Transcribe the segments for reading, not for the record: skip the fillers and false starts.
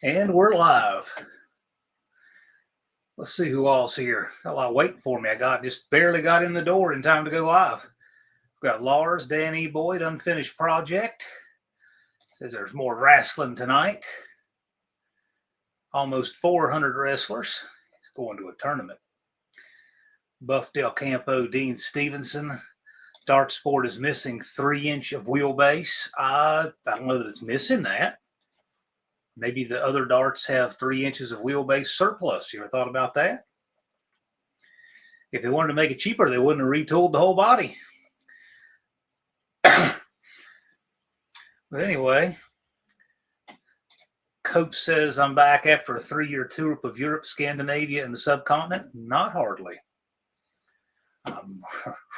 And we're live. Let's see who all's here. Got a lot waiting for me. Just barely got in the door in time to go live. We've got Lars, Danny Boyd, Unfinished Project. Says there's more wrestling tonight. Almost 400 wrestlers. He's going to a tournament. Buff Del Campo, Dean Stevenson. Dart Sport is missing 3-inch of wheelbase. I don't know that it's missing that. Maybe the other darts have 3 inches of wheelbase surplus. You ever thought about that? If they wanted to make it cheaper, they wouldn't have retooled the whole body. But anyway, Cope says I'm back after a 3-year tour of Europe, Scandinavia, and the subcontinent. Not hardly. I'm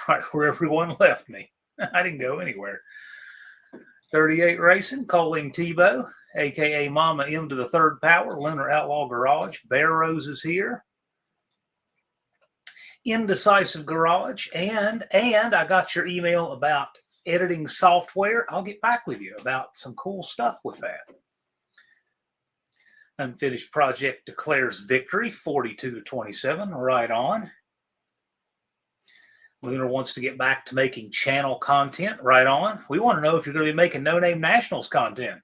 right where everyone left me. I didn't go anywhere. 38 Racing, calling Tebow, a.k.a. Mama M to the third power, Lunar Outlaw Garage. Bear Rose is here. Indecisive Garage. And I got your email about editing software. I'll get back with you about some cool stuff with that. Unfinished Project declares victory, 42-27. Right on. Lunar wants to get back to making channel content. Right on. We want to know if you're going to be making No Name Nationals content.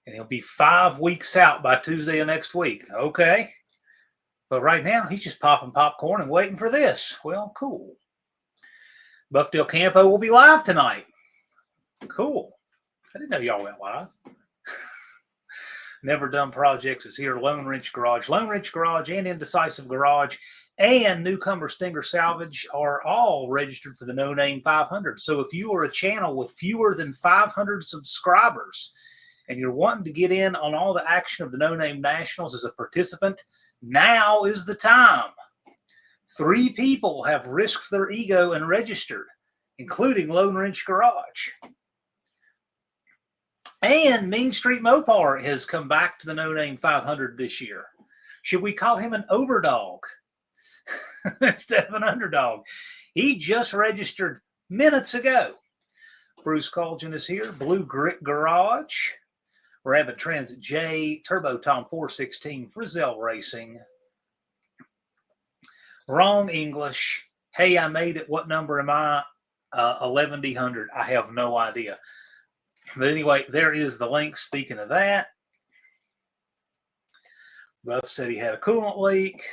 And he'll be 5 weeks out by Tuesday of next week. Okay. But right now, he's just popping popcorn and waiting for this. Well, cool. Buff Del Campo will be live tonight. Cool. I didn't know y'all went live. Never Done Projects is here. Lone Wrench Garage. Lone Wrench Garage and Indecisive Garage and Newcomer Stinger Salvage are all registered for the No Name 500. So if you are a channel with fewer than 500 subscribers and you're wanting to get in on all the action of the No Name Nationals as a participant, now is the time. 3 people have risked their ego and registered, including Lone Wrench Garage. And Mean Street Mopar has come back to the No Name 500 this year. Should we call him an overdog instead of an underdog? He just registered minutes ago. Bruce Colgin is here. Blue Grit Garage. Rabbit Transit J. Turbo Tom 416. Frizzell Racing. Wrong English. Hey, I made it. What number am I? 1100. I have no idea. But anyway, there is the link. Speaking of that, Buff said he had a coolant leak.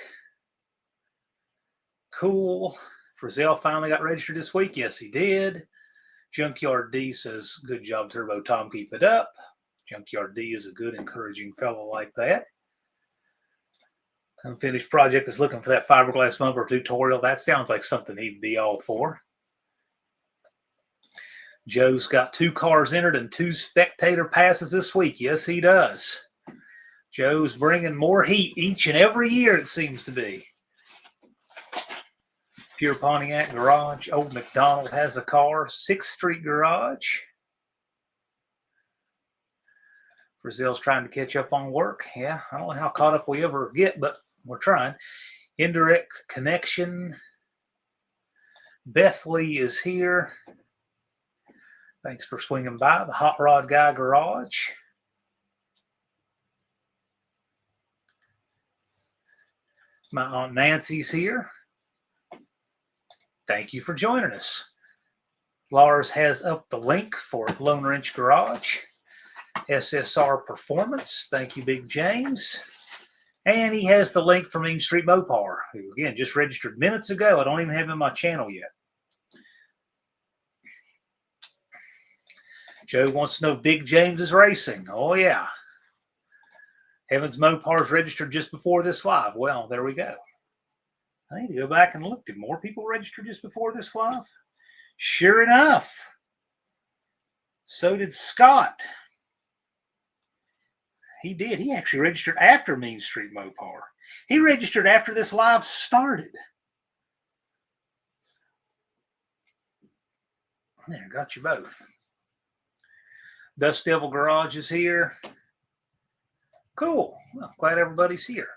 Cool. Frizzell finally got registered this week. Yes, he did. Junkyard D says, good job, Turbo Tom. Keep it up. Junkyard D is a good, encouraging fellow like that. Unfinished Project is looking for that fiberglass bumper tutorial. That sounds like something he'd be all for. Joe's got 2 cars entered and 2 spectator passes this week. Yes, he does. Joe's bringing more heat each and every year, it seems to be. Pure Pontiac Garage. Old McDonald has a car. 6th Street Garage. Brazil's trying to catch up on work. Yeah, I don't know how caught up we ever get, but we're trying. Indirect Connection. Beth Lee is here. Thanks for swinging by. The Hot Rod Guy Garage. My Aunt Nancy's here. Thank you for joining us. Lars has up the link for Lone Wrench Garage. SSR Performance. Thank you, Big James. And he has the link for Mean Street Mopar, who, again, just registered minutes ago. I don't even have him on my channel yet. Joe wants to know if Big James is racing. Oh, yeah. Heaven's Mopar's registered just before this live. Well, there we go. I need to go back and look. Did more people register just before this live? Sure enough. So did Scott. He did. He actually registered after Mean Street Mopar. He registered after this live started. There, got you both. Dust Devil Garage is here. Cool. Well, glad everybody's here.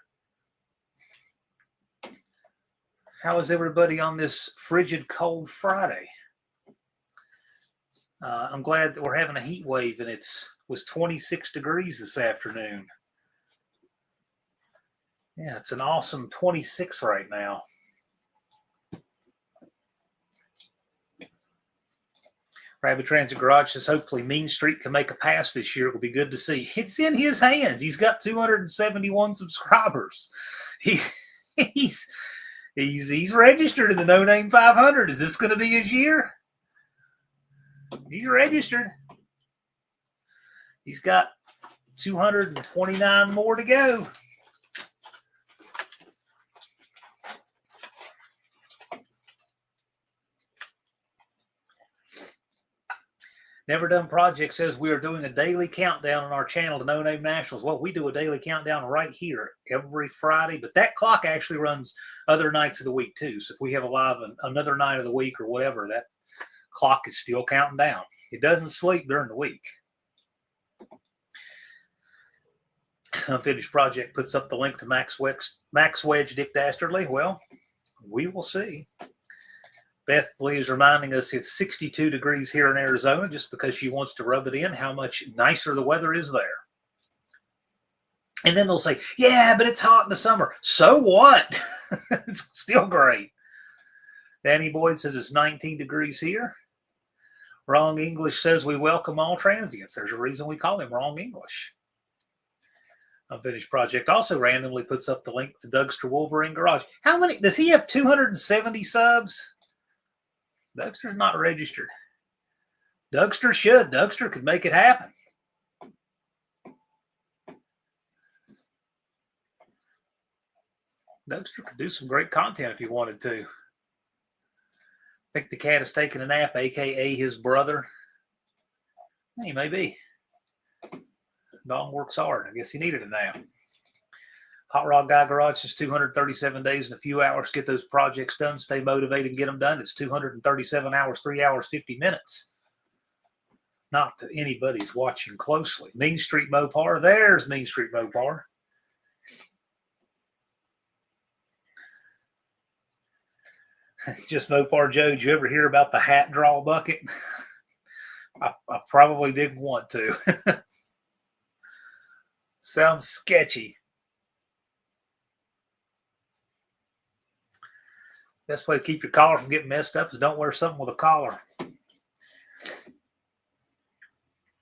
How is everybody on this frigid, cold Friday? I'm glad that we're having a heat wave, and was 26 degrees this afternoon. Yeah, it's an awesome 26 right now. Rabbit Transit Garage says hopefully Mean Street can make a pass this year. It will be good to see. It's in his hands. He's got 271 subscribers. He's registered in the No Name 500. Is this going to be his year? He's registered. He's got 229 more to go. Never Done Project says we are doing a daily countdown on our channel to No Name Nationals. Well, we do a daily countdown right here every Friday, but that clock actually runs other nights of the week too. So if we have a live another night of the week or whatever, that clock is still counting down. It doesn't sleep during the week. Unfinished Project puts up the link to Max Wedge, Dick Dastardly. Well, we will see. Beth Lee is reminding us it's 62 degrees here in Arizona just because she wants to rub it in how much nicer the weather is there. And then they'll say, yeah, but it's hot in the summer. So what? It's still great. Danny Boyd says it's 19 degrees here. Wrong English says we welcome all transients. There's a reason we call him Wrong English. Unfinished Project also randomly puts up the link to Dougster Wolverine Garage. How many? Does he have 270 subs? Dougster's not registered. Dougster should. Dougster could make it happen. Dougster could do some great content if he wanted to. I think the cat is taking a nap, a.k.a. his brother. He may be. Dong works hard. I guess he needed a nap. Hot Rod Guy Garage says 237 days and a few hours. Get those projects done. Stay motivated and get them done. It's 237 hours, 3 hours, 50 minutes. Not that anybody's watching closely. Mean Street Mopar. There's Mean Street Mopar. Just Mopar Joe, did you ever hear about the hat draw bucket? I probably didn't want to. Sounds sketchy. Best way to keep your collar from getting messed up is don't wear something with a collar.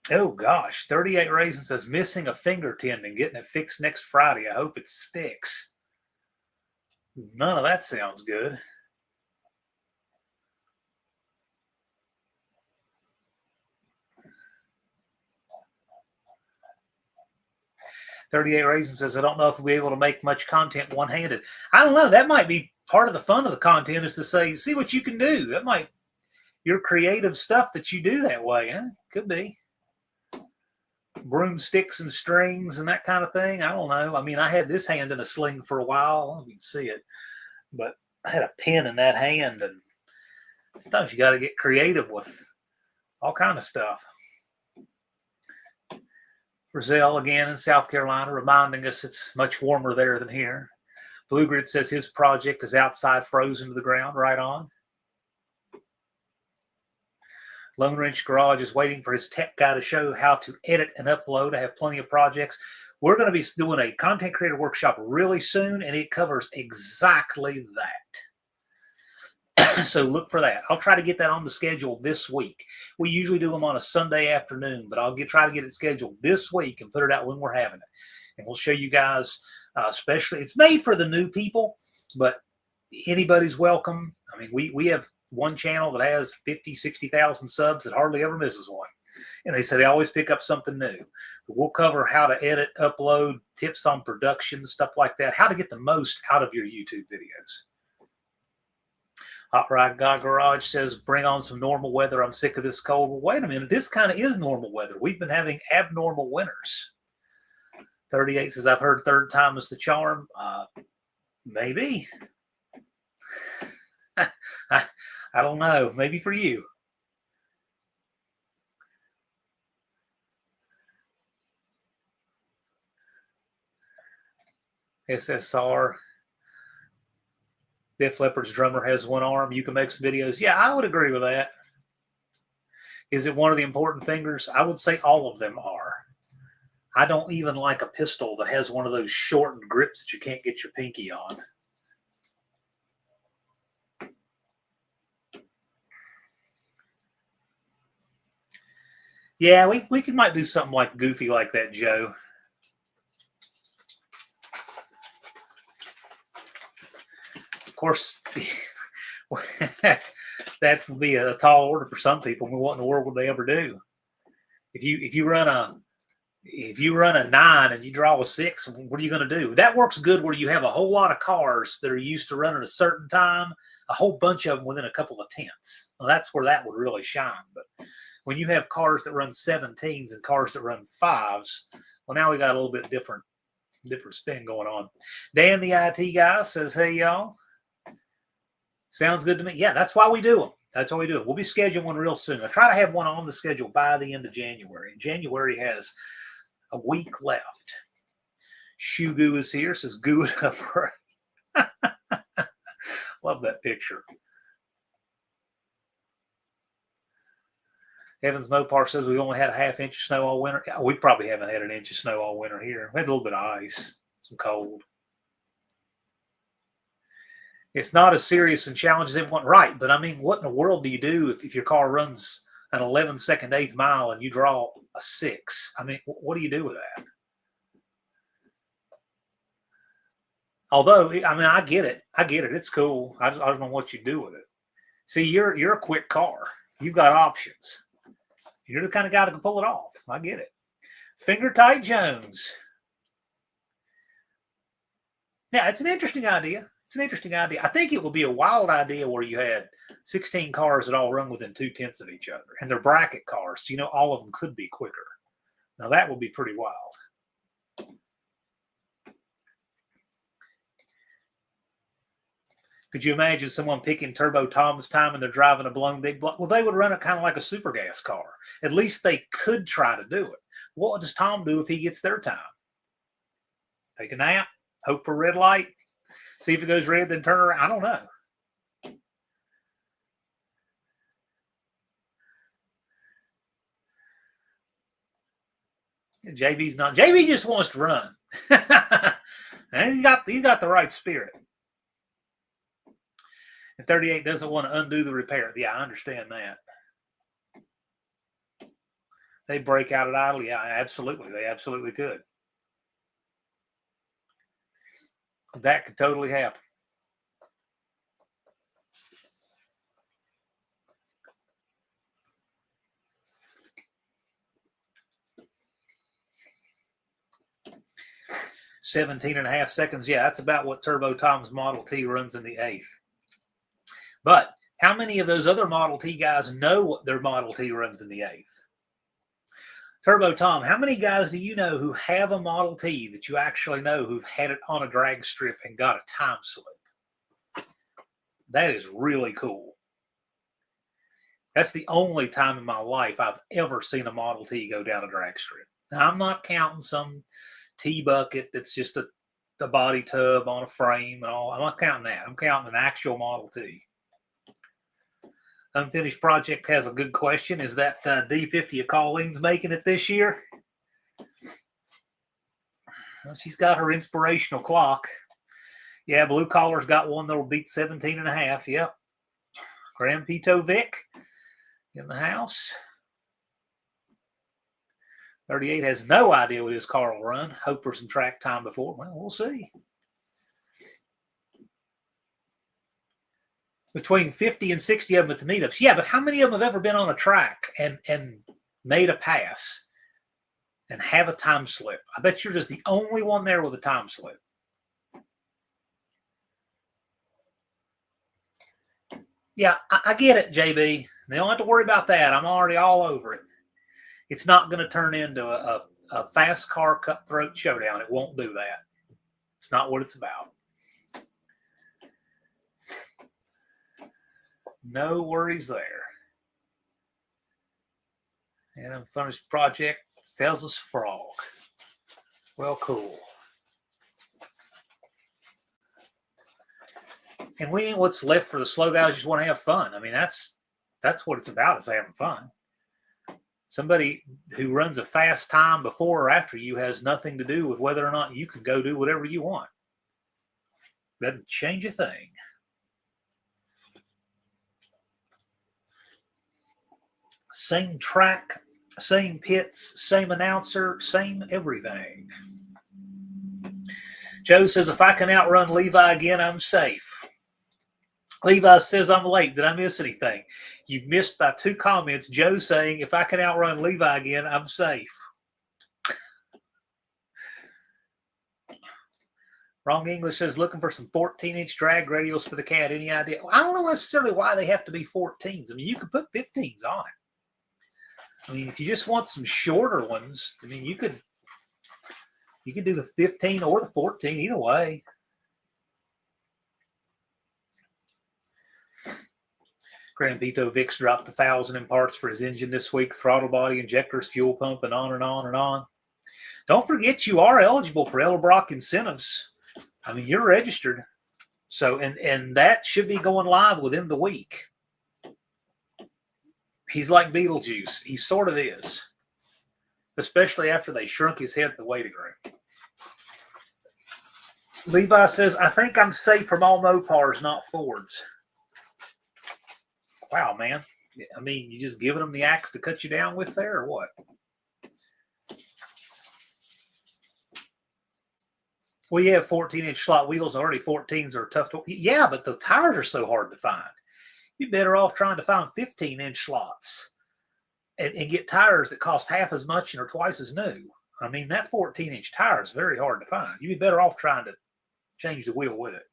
Oh, gosh. 38 Raisins says missing a finger tendon, getting it fixed next Friday. I hope it sticks. None of that sounds good. Raisins says, I don't know if we'll be able to make much content one-handed. I don't know. That might be part of the fun of the content is to say, see what you can do. That might, your creative stuff that you do that way. Huh? Could be. Broomsticks and strings and that kind of thing. I don't know. I mean, I had this hand in a sling for a while. I don't know if you can see it. But I had a pen in that hand. And sometimes you got to get creative with all kind of stuff. Brazil again in South Carolina, reminding us it's much warmer there than here. Blue Grid says his project is outside frozen to the ground. Right on. Lone Wrench Garage is waiting for his tech guy to show how to edit and upload. I have plenty of projects. We're going to be doing a content creator workshop really soon, and it covers exactly that. So look for that. I'll try to get that on the schedule this week. We usually do them on a Sunday afternoon, but I'll try to get it scheduled this week and put it out when we're having it. And we'll show you guys, especially, it's made for the new people, but anybody's welcome. I mean, we have one channel that has 50, 60,000 subs that hardly ever misses one. And they say they always pick up something new. But we'll cover how to edit, upload, tips on production, stuff like that, how to get the most out of your YouTube videos. Hot Rod Guy Garage says, bring on some normal weather. I'm sick of this cold. Well, wait a minute. This kind of is normal weather. We've been having abnormal winters. 38 says, I've heard third time is the charm. Maybe. I don't know. Maybe for you. SSR. Def Leppard's drummer has one arm. You can make some videos. Yeah, I would agree with that. Is it one of the important fingers? I would say all of them are. I don't even like a pistol that has one of those shortened grips that you can't get your pinky on. Yeah, we might do something like goofy like that, Joe. Of course, that would be a tall order for some people. What in the world would they ever do? If you run a 9 and you draw a 6, what are you going to do? That works good where you have a whole lot of cars that are used to running a certain time, a whole bunch of them within a couple of tenths. Well, that's where that would really shine. But when you have cars that run 17s and cars that run 5s, well, now we got a little bit different spin going on. Dan, the IT guy, says, hey, y'all. Sounds good to me. Yeah, that's why we do them. That's why we do it. We'll be scheduling one real soon. I try to have one on the schedule by the end of January. And January has a week left. Shoe Goo is here. Says, goo it up. Love that picture. Evans Mopar says we only had a half-inch of snow all winter. Yeah, we probably haven't had an inch of snow all winter here. We had a little bit of ice, some cold. It's not as serious and challenging as everyone. Right, but I mean, what in the world do you do if your car runs an 11-second eighth mile and you draw a 6? I mean, what do you do with that? Although, I mean, I get it. It's cool. I don't know what you do with it. See, you're a quick car. You've got options. You're the kind of guy that can pull it off. I get it. Finger Tight Jones. Yeah, it's an interesting idea. I think it would be a wild idea where you had 16 cars that all run within 2/10 of each other, and they're bracket cars, so all of them could be quicker. Now that would be pretty wild. Could you imagine someone picking Turbo Tom's time and they're driving a blown big block? Well, they would run it kind of like a super gas car. At least they could try to do it. What does Tom do if he gets their time? Take a nap, hope for a red light, see if it goes red, then turn around. I don't know. JB just wants to run. And he's got the right spirit. And 38 doesn't want to undo the repair. Yeah, I understand that. They break out at idle. Yeah, absolutely. They absolutely could. That could totally happen. .17.5 seconds. Yeah, that's about what Turbo Tom's Model T runs in the eighth. But how many of those other Model T guys know what their Model T runs in the eighth? Turbo Tom, how many guys do you know who have a Model T that you actually know who've had it on a drag strip and got a time slip? That is really cool. That's the only time in my life I've ever seen a Model T go down a drag strip. Now, I'm not counting some T-bucket that's just the body tub on a frame and all. I'm not counting that. I'm counting an actual Model T. Unfinished Project has a good question. Is that D50 of Colleen's making it this year? Well, she's got her inspirational clock. Yeah, Blue Collar's got one that'll beat 17.5. Yep. Grand Pito Vic in the house. 38 has no idea what his car will run. Hope for some track time before. Well, we'll see. Between 50 and 60 of them at the meetups. Yeah, but how many of them have ever been on a track and made a pass and have a time slip? I bet you're just the only one there with a time slip. Yeah, I get it, JB. They don't have to worry about that. I'm already all over it. It's not going to turn into a fast car cutthroat showdown. It won't do that. It's not what it's about. No worries there. And Unfinished Project tells us frog. Well, cool. And what's left for the slow guys just want to have fun. I mean, that's what it's about, is having fun. Somebody who runs a fast time before or after you has nothing to do with whether or not you can go do whatever you want. Doesn't change a thing. Same track, same pits, same announcer, same everything. Joe says, if I can outrun Levi again, I'm safe. Levi says, I'm late. Did I miss anything? You missed by 2 comments. Joe saying, if I can outrun Levi again, I'm safe. Wrong English says, looking for some 14-inch drag radials for the cat. Any idea? Well, I don't know necessarily why they have to be 14s. I mean, you could put 15s on it. I mean, if you just want some shorter ones, I mean, you could do the 15 or the 14, either way. Grand Vito Vic's dropped 1,000 in parts for his engine this week. Throttle body, injectors, fuel pump, and on and on and on. Don't forget you are eligible for Edelbrock incentives. I mean, you're registered. So, and that should be going live within the week. He's like Beetlejuice. He sort of is. Especially after they shrunk his head in the waiting room. Levi says, I think I'm safe from all Mopars, not Fords. Wow, man. I mean, you just giving them the axe to cut you down with there or what? Well, you have 14-inch slot wheels. Already 14s are tough to... Yeah, but the tires are so hard to find. You're better off trying to find 15-inch slots and get tires that cost half as much and are twice as new. I mean, that 14-inch tire is very hard to find. You'd be better off trying to change the wheel with it.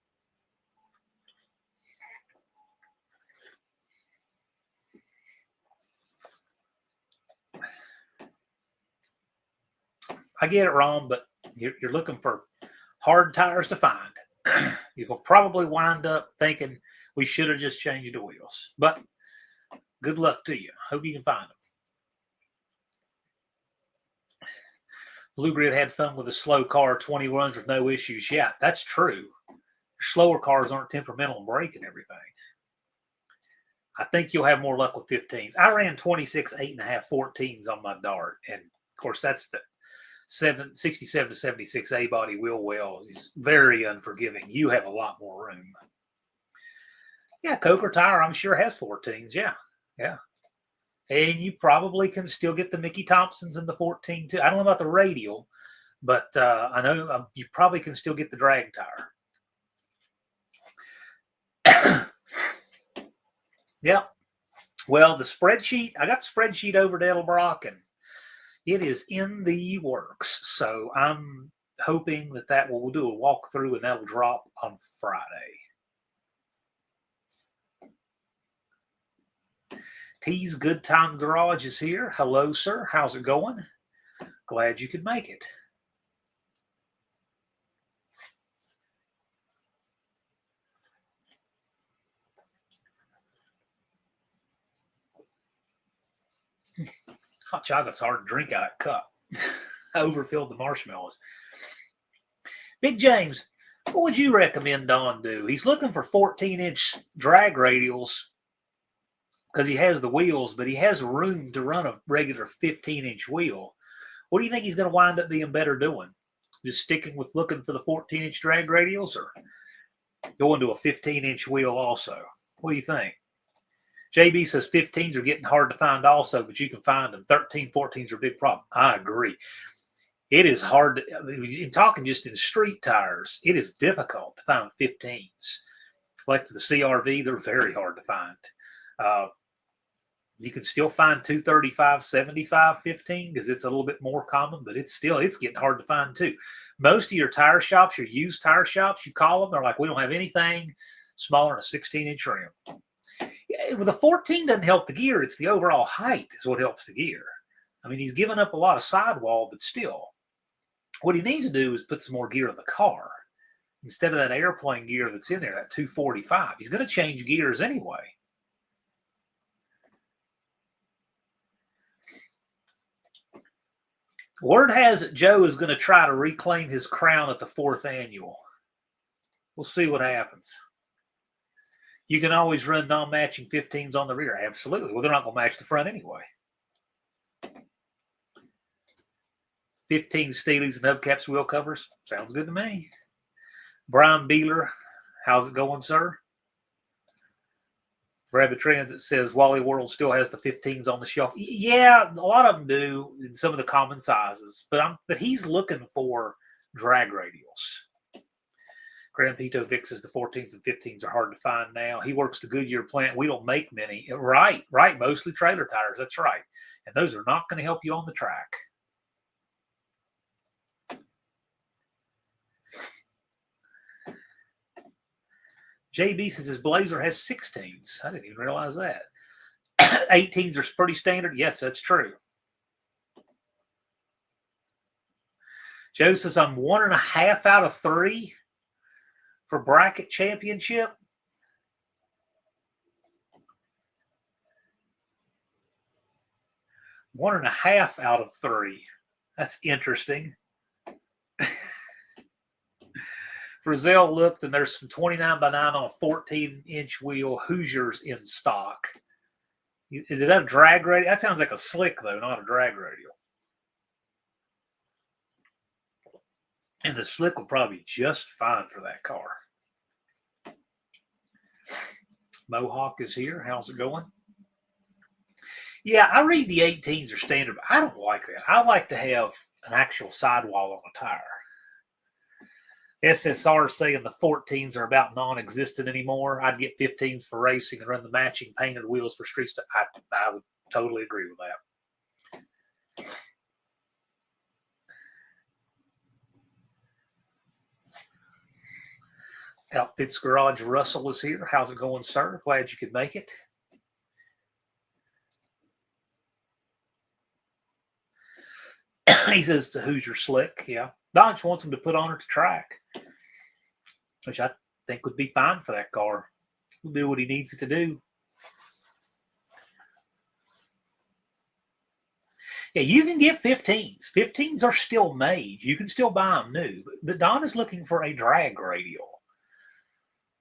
I get it wrong, but you're looking for hard tires to find. You will probably wind up thinking we should have just changed the wheels. But good luck to you. Hope you can find them. Blue Grid had fun with a slow car, 20 runs with no issues. Yeah, that's true. Slower cars aren't temperamental in brake and everything. I think you'll have more luck with 15s. I ran 26 8.5 14s on my Dart. And, of course, that's the 67 to 76 A-body wheel well. Is very unforgiving. You have a lot more room. Yeah, Coker Tire, I'm sure, has 14s. Yeah. And you probably can still get the Mickey Thompsons in the 14 too. I don't know about the radial, but I know you probably can still get the drag tire. Yeah. Well, the spreadsheet, I got the spreadsheet over to Edelbrock, and it is in the works. So I'm hoping that we'll do a walkthrough and that'll drop on Friday. T's Good Time Garage is here. Hello, sir. How's it going? Glad you could make it. Hot chocolate's hard to drink out of a cup. I overfilled the marshmallows. Big James, what would you recommend Don do? He's looking for 14-inch drag radials because he has the wheels, but he has room to run a regular 15-inch wheel. What do you think he's going to wind up being better doing? Just sticking with looking for the 14-inch drag radials or going to a 15-inch wheel also? What do you think? JB says 15s are getting hard to find also, but you can find them. 13, 14s are a big problem. I agree. It is hard to, I mean, in talking just in street tires, it is difficult to find 15s. Like for the CRV, they're very hard to find. You can still find 235, 75, 15 because it's a little bit more common, but it's getting hard to find too. Most of your tire shops, your used tire shops, you call them, they're like, we don't have anything smaller than a 16-inch rim. With a 14 doesn't help the gear. It's the overall height is what helps the gear. I mean, he's given up a lot of sidewall, but still. What he needs to do is put some more gear in the car. Instead of that airplane gear that's in there, that 245. He's going to change gears anyway. Word has it Joe is going to try to reclaim his crown at the 4th annual. We'll see what happens. You can always run non-matching 15s on the rear. Absolutely. Well, they're not going to match the front anyway. 15 Steelies and hubcaps wheel covers. Sounds good to me. Brian Beeler, how's it going, sir? Rabbit Transit says Wally World still has the 15s on the shelf. Yeah, a lot of them do in some of the common sizes, but he's looking for drag radials. Grand Pito Vic says the 14s and 15s are hard to find now. He works the Goodyear plant. We don't make many. Right. Mostly trailer tires. That's right. And those are not going to help you on the track. JB says his Blazer has 16s. I didn't even realize that. 18s are pretty standard. Yes, that's true. Joe says I'm 1.5 out of 3 for bracket championship. One and a half out of 3. That's interesting. Frizzell looked, and there's some 29x9 on a 14-inch wheel Hoosiers in stock. Is it a drag radial? That sounds like a slick, though, not a drag radial. And the slick will probably be just fine for that car. Mohawk is here. How's it going? Yeah, I read the 18s are standard, but I don't like that. I like to have an actual sidewall on a tire. SSR saying the 14s are about non-existent anymore. I'd get 15s for racing and run the matching painted wheels for streets. I would totally agree with that. Outfits Garage Russell is here. How's it going, sir? Glad you could make it. He says it's a Hoosier slick. Yeah. Dodge wants him to put on it to track, which I think would be fine for that car. He'll do what he needs it to do. Yeah, you can get 15s. 15s are still made. You can still buy them new. But Don is looking for a drag radial.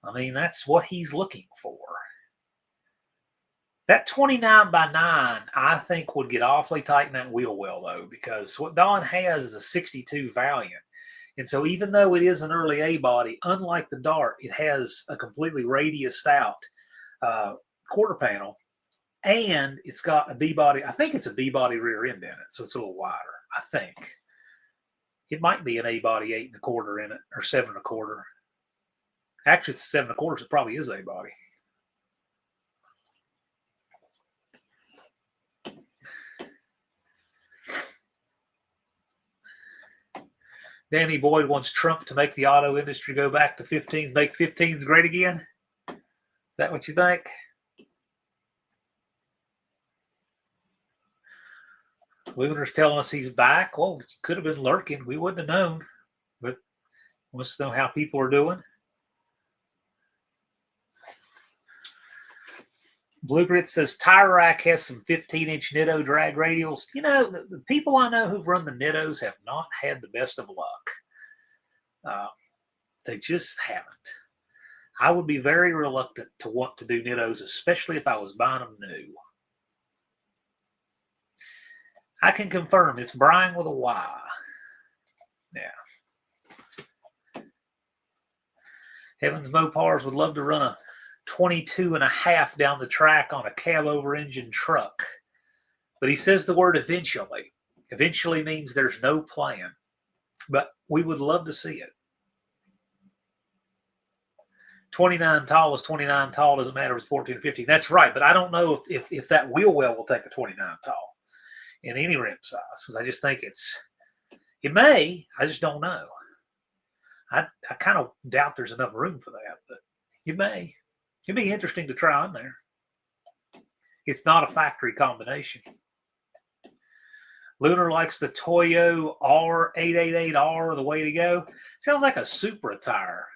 I mean, that's what he's looking for. That 29x9, I think, would get awfully tight in that wheel well, though, because what Don has is a 62 Valiant. And so even though it is an early A-body, unlike the Dart, it has a completely radiused out quarter panel. And it's got a B-body. I think it's a B-body rear end in it, so it's a little wider, I think. It might be an A-body 8 1/4 in it, or 7 1/4. Actually, it's 7 1/4, so it probably is A-body. Danny Boyd wants Trump to make the auto industry go back to 15s, make 15s great again. Is that what you think? Lunar's telling us he's back. Well, he could have been lurking. We wouldn't have known. But wants to know how people are doing. Blue Grit says Tire Rack has some 15-inch Nitto drag radials. You know, the people I know who've run the Nittos have not had the best of luck. They just haven't. I would be very reluctant to want to do Nittos, especially if I was buying them new. I can confirm it's Brian with a Y. Yeah. Heavens Mopars would love to run a 22.5 down the track on a cab over engine truck. But he says the word eventually. Eventually means there's no plan. But we would love to see it. 29 tall is 29 tall. Doesn't matter if it's 14 or 15. That's right. But I don't know if that wheel well will take a 29 tall in any rim size. Because I just think it may. I just don't know. I kind of doubt there's enough room for that. But it may. It'd be interesting to try on there. It's not a factory combination. Lunar likes the Toyo R888R, the way to go. Sounds like a Supra tire.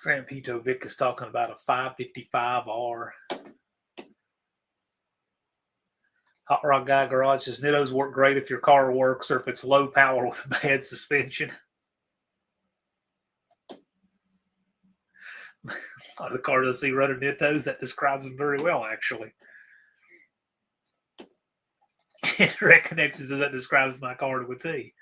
Grand Pito Vic is talking about a 555R. Hot Rod Guy Garage says Nittos work great if your car works or if it's low power with bad suspension. The car does see running Nittos. That describes them very well, actually. Indirect connections, as that describes my card with T.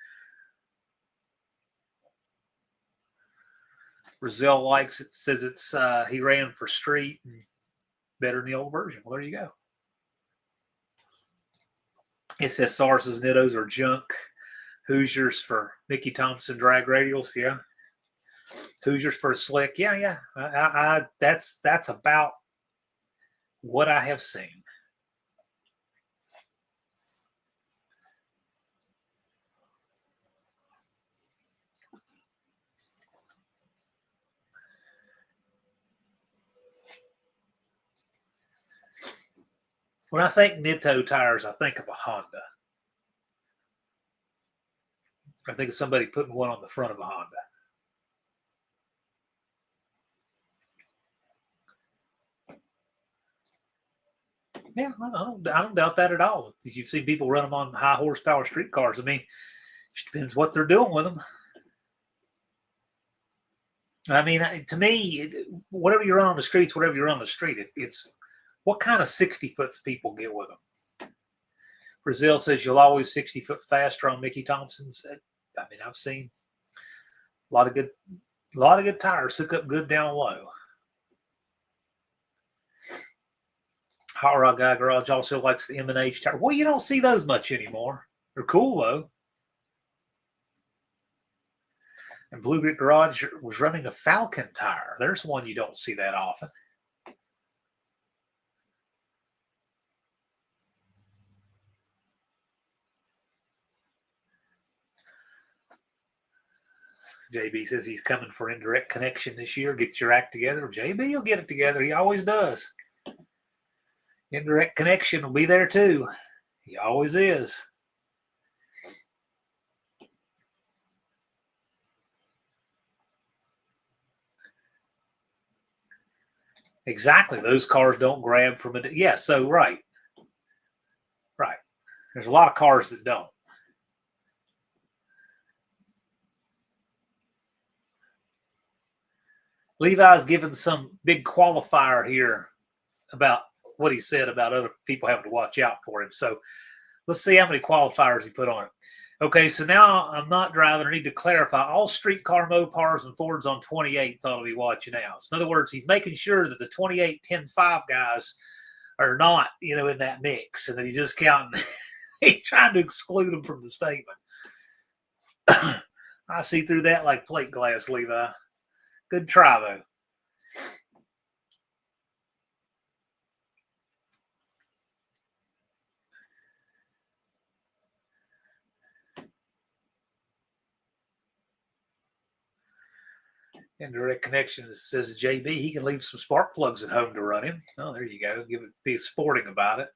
Brazil likes it, says it's he ran for street and better than the old version. Well, there you go. It says Sars's Nittos are junk. Hoosiers for Mickey Thompson drag radials, yeah. Hoosiers for a slick, yeah. That's about what I have seen. When I think Nitto tires, I think of a Honda. I think of somebody putting one on the front of a Honda. Yeah, I don't doubt that at all. You've seen people run them on high horsepower street cars. I mean, it just depends what they're doing with them. I mean, to me, whatever you run on the streets, whatever you run on the street, it's what kind of 60-foots people get with them. Brazil says you'll always 60-foot faster on Mickey Thompson's. I mean, I've seen a lot of good tires hook up good down low. Hot Rod Guy Garage also likes the M&H tire. Well, you don't see those much anymore. They're cool though. And Blue Grit Garage was running a Falcon tire. There's one you don't see that often. JB says he's coming for Indirect Connection this year. Get your act together. JB will get it together. He always does. Indirect Connection will be there too. He always is. Exactly. Those cars don't grab from it. Yeah, so right. There's a lot of cars that don't. Levi's given some big qualifier here about what he said about other people having to watch out for him. So let's see how many qualifiers he put on it. Okay, so now I'm not driving. I need to clarify. All streetcar Mopars and Fords on 28s ought to be watching out. So in other words, he's making sure that the 28 10.5 guys are not, in that mix, and that he's just counting. He's trying to exclude them from the statement. I see through that like plate glass, Levi. Good try, though. Indirect Connections says JB, he can leave some spark plugs at home to run him. Oh, there you go. Be sporting about it.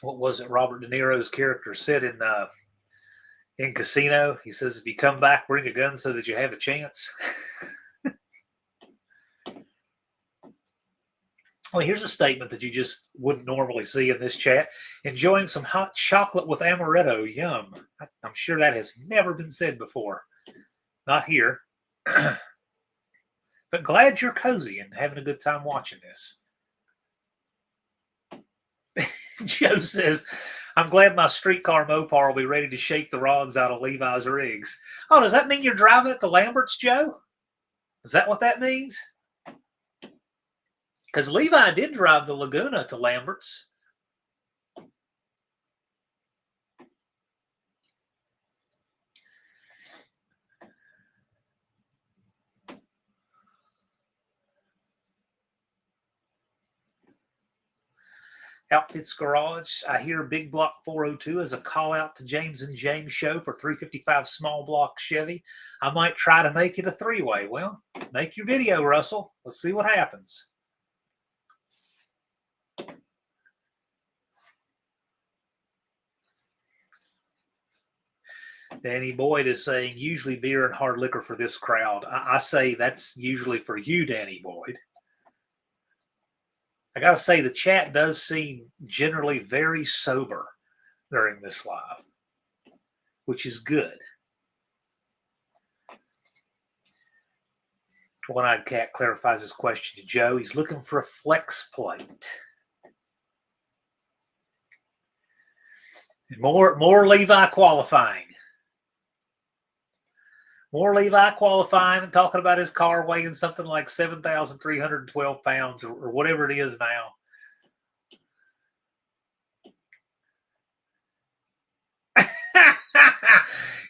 What was it Robert De Niro's character said in Casino? He says, if you come back, bring a gun so that you have a chance. Well, here's a statement that you just wouldn't normally see in this chat. Enjoying some hot chocolate with amaretto. Yum. I'm sure that has never been said before. Not here. But glad you're cozy and having a good time watching this. Joe says, I'm glad my streetcar Mopar will be ready to shake the rods out of Levi's rigs. Oh, does that mean you're driving it to Lambert's, Joe? Is that what that means? Because Levi did drive the Laguna to Lambert's. Outfits Garage. I hear Big Block 402 as a call out to James and James show for 355 small block Chevy. I might try to make it a three-way. Well, make your video, Russell. Let's see what happens. Danny Boyd is saying usually beer and hard liquor for this crowd. I say that's usually for you, Danny Boyd. I got to say, the chat does seem generally very sober during this live, which is good. One-Eyed Cat clarifies his question to Joe. He's looking for a flex plate. And more Levi qualifying. More Levi qualifying and talking about his car weighing something like 7,312 pounds or whatever it is now.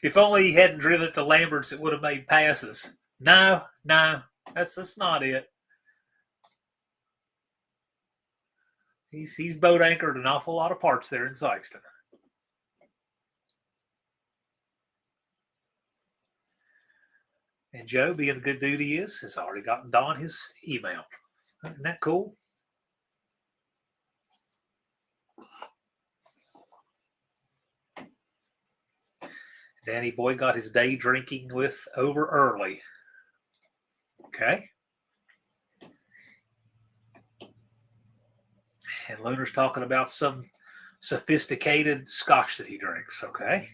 If only he hadn't driven it to Lambert's, it would have made passes. No, that's not it. He's boat anchored an awful lot of parts there in Sykeston. And Joe, being the good dude he is, has already gotten Don his email. Isn't that cool? Danny Boy got his day drinking with over early. Okay. And Luner's talking about some sophisticated scotch that he drinks. Okay.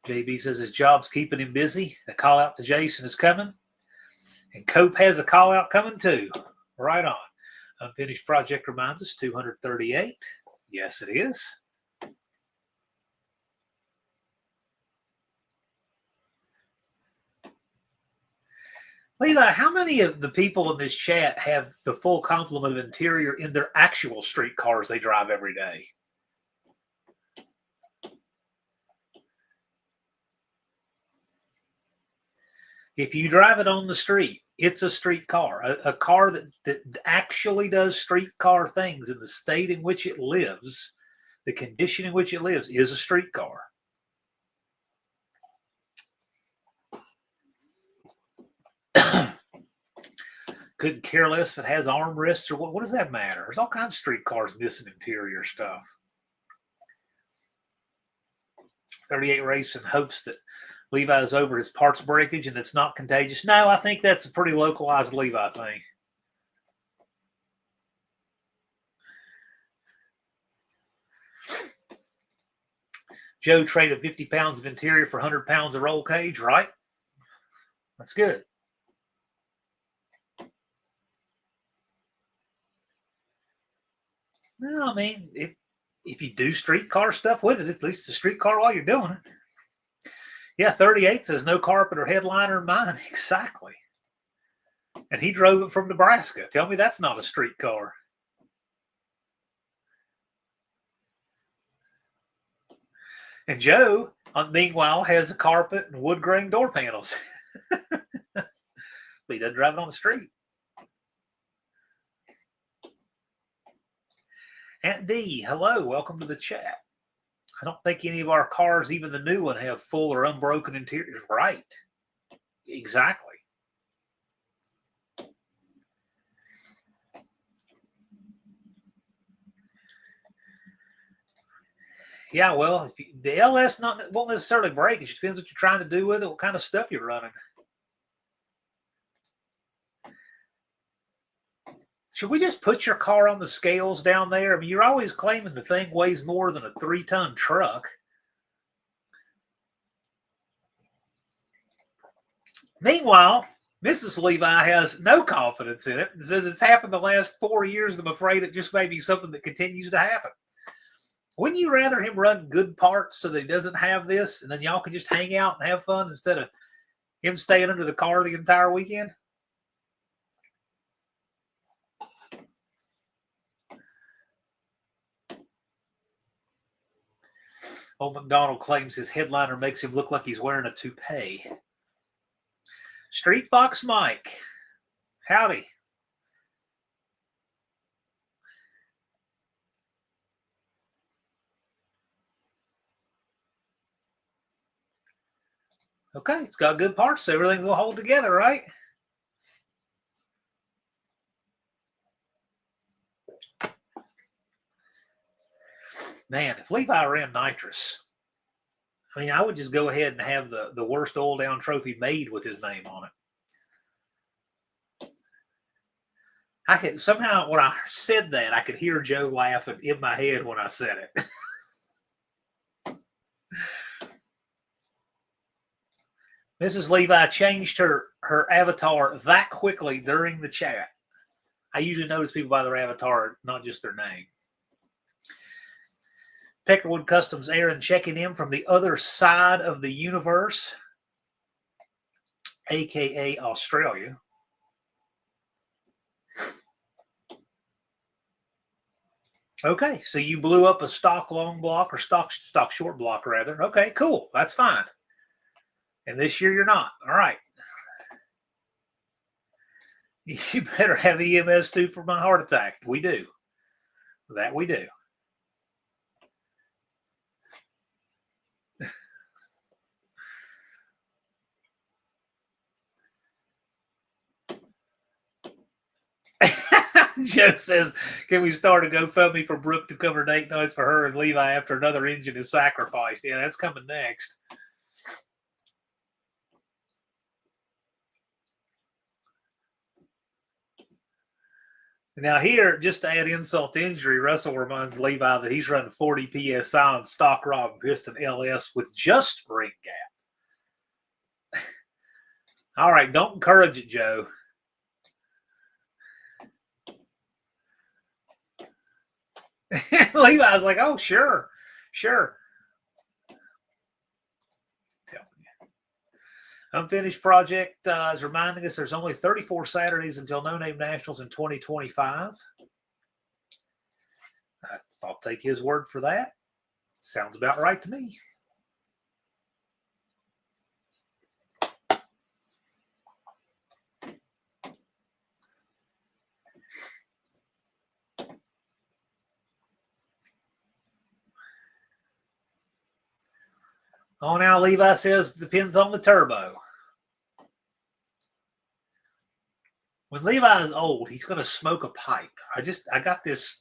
JB says his job's keeping him busy. The call out to Jason is coming. And Cope has a call out coming too. Right on. Unfinished project reminds us 238. Yes, it is. Levi, how many of the people in this chat have the full complement of interior in their actual street cars they drive every day? If you drive it on the street, it's a street car, a car that actually does street car things in the state in which it lives, the condition in which it lives is a street car. Couldn't care less if it has armrests or what does that matter? There's all kinds of street cars missing interior stuff. 38 Racing hopes that Levi's over his parts breakage and it's not contagious. No, I think that's a pretty localized Levi thing. Joe traded 50 pounds of interior for 100 pounds of roll cage, right? That's good. No, I mean, if you do street car stuff with it, at least it's a street car while you're doing it. Yeah, 38 says no carpet or headliner in mine. Exactly. And he drove it from Nebraska. Tell me that's not a street car. And Joe, meanwhile, has a carpet and wood grain door panels. But he doesn't drive it on the street. Aunt D, hello. Welcome to the chat. I don't think any of our cars, even the new one, have full or unbroken interiors. Right. Exactly. Yeah, well, the LS won't necessarily break. It just depends what you're trying to do with it, what kind of stuff you're running. Should we just put your car on the scales down there? I mean, you're always claiming the thing weighs more than a 3-ton truck. Meanwhile, Mrs. Levi has no confidence in it and says it's happened the last 4 years, and I'm afraid it just may be something that continues to happen. Wouldn't you rather him run good parts so that he doesn't have this, and then y'all can just hang out and have fun instead of him staying under the car the entire weekend? Old McDonald claims his headliner makes him look like he's wearing a toupee. Street Box Mike. Howdy. Okay, it's got good parts, so everything will hold together, right? Man, if Levi ran nitrous, I mean, I would just go ahead and have the worst oil down trophy made with his name on it. I could somehow, when I said that, I could hear Joe laughing in my head when I said it. Mrs. Levi changed her avatar that quickly during the chat. I usually notice people by their avatar, not just their name. Peckerwood Customs Aaron checking in from the other side of the universe, aka Australia. Okay, so you blew up a stock long block or stock short block rather. Okay, cool. That's fine. And this year you're not. All right. You better have EMS too for my heart attack. We do. That we do. Joe says, can we start a GoFundMe for Brooke to cover date nights for her and Levi after another engine is sacrificed? Yeah, that's coming next. Now here, just to add insult to injury, Russell reminds Levi that he's running 40 PSI on stock rod and piston LS with just ring gap. All right, don't encourage it, Joe. Levi's like, oh, sure. Unfinished project is reminding us there's only 34 Saturdays until No Name Nationals in 2025. I'll take his word for that. Sounds about right to me. Oh, now Levi says depends on the turbo. When Levi is old, he's going to smoke a pipe. I got this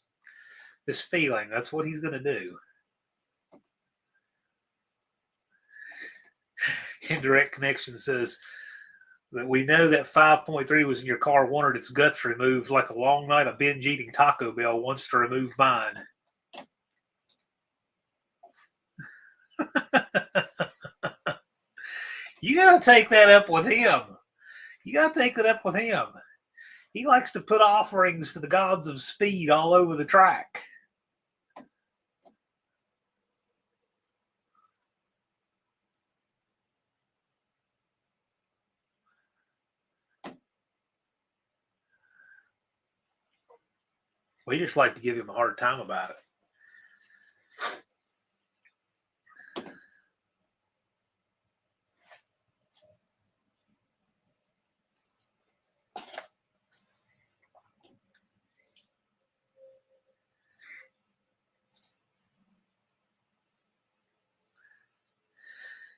feeling that's what he's going to do. Indirect Connection says that we know that 5.3 was in your car, wanted its guts removed like a long night of binge eating Taco Bell wants to remove mine. You got to take that up with him. He likes to put offerings to the gods of speed all over the track. We just like to give him a hard time about it.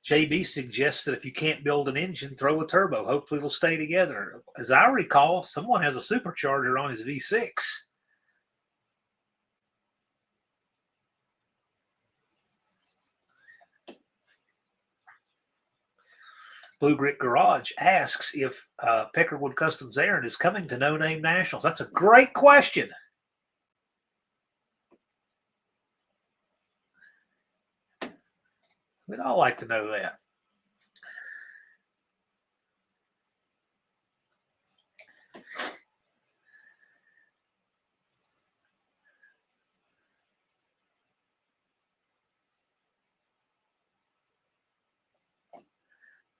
JB suggests that if you can't build an engine, throw a turbo. Hopefully it'll stay together. As I recall, someone has a supercharger on his V6. Blue Grit Garage asks if Peckerwood Customs Aaron is coming to No Name Nationals. That's a great question. We'd all like to know that.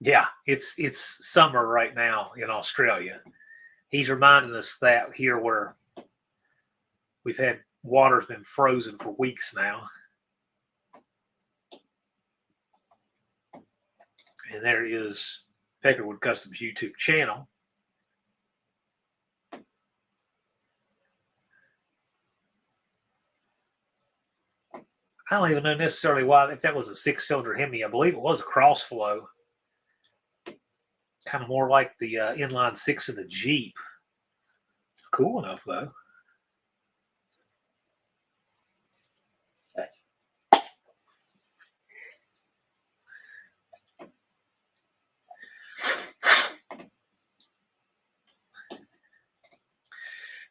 Yeah, it's summer right now in Australia. He's reminding us that here where we've had water's been frozen for weeks now. And there is Peckerwood Customs YouTube channel. I don't even know necessarily why, if that was a 6-cylinder Hemi. I believe it was a crossflow. Kind of more like the inline 6 of the Jeep. Cool enough, though.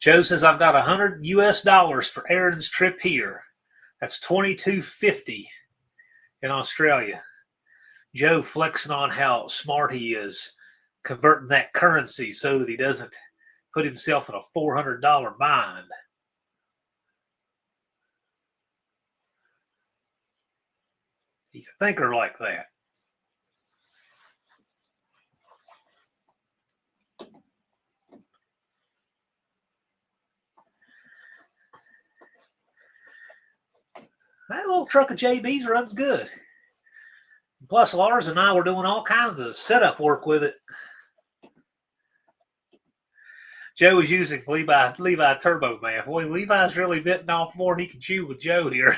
Joe says, I've got $100 US for Aaron's trip here. That's $22.50 in Australia. Joe flexing on how smart he is, converting that currency so that he doesn't put himself in a $400 bind. He's a thinker like that. That little truck of JB's runs good. Plus, Lars and I were doing all kinds of setup work with it. Joe was using Levi Turbo Man. Boy, Levi's really bitten off more than he can chew with Joe here.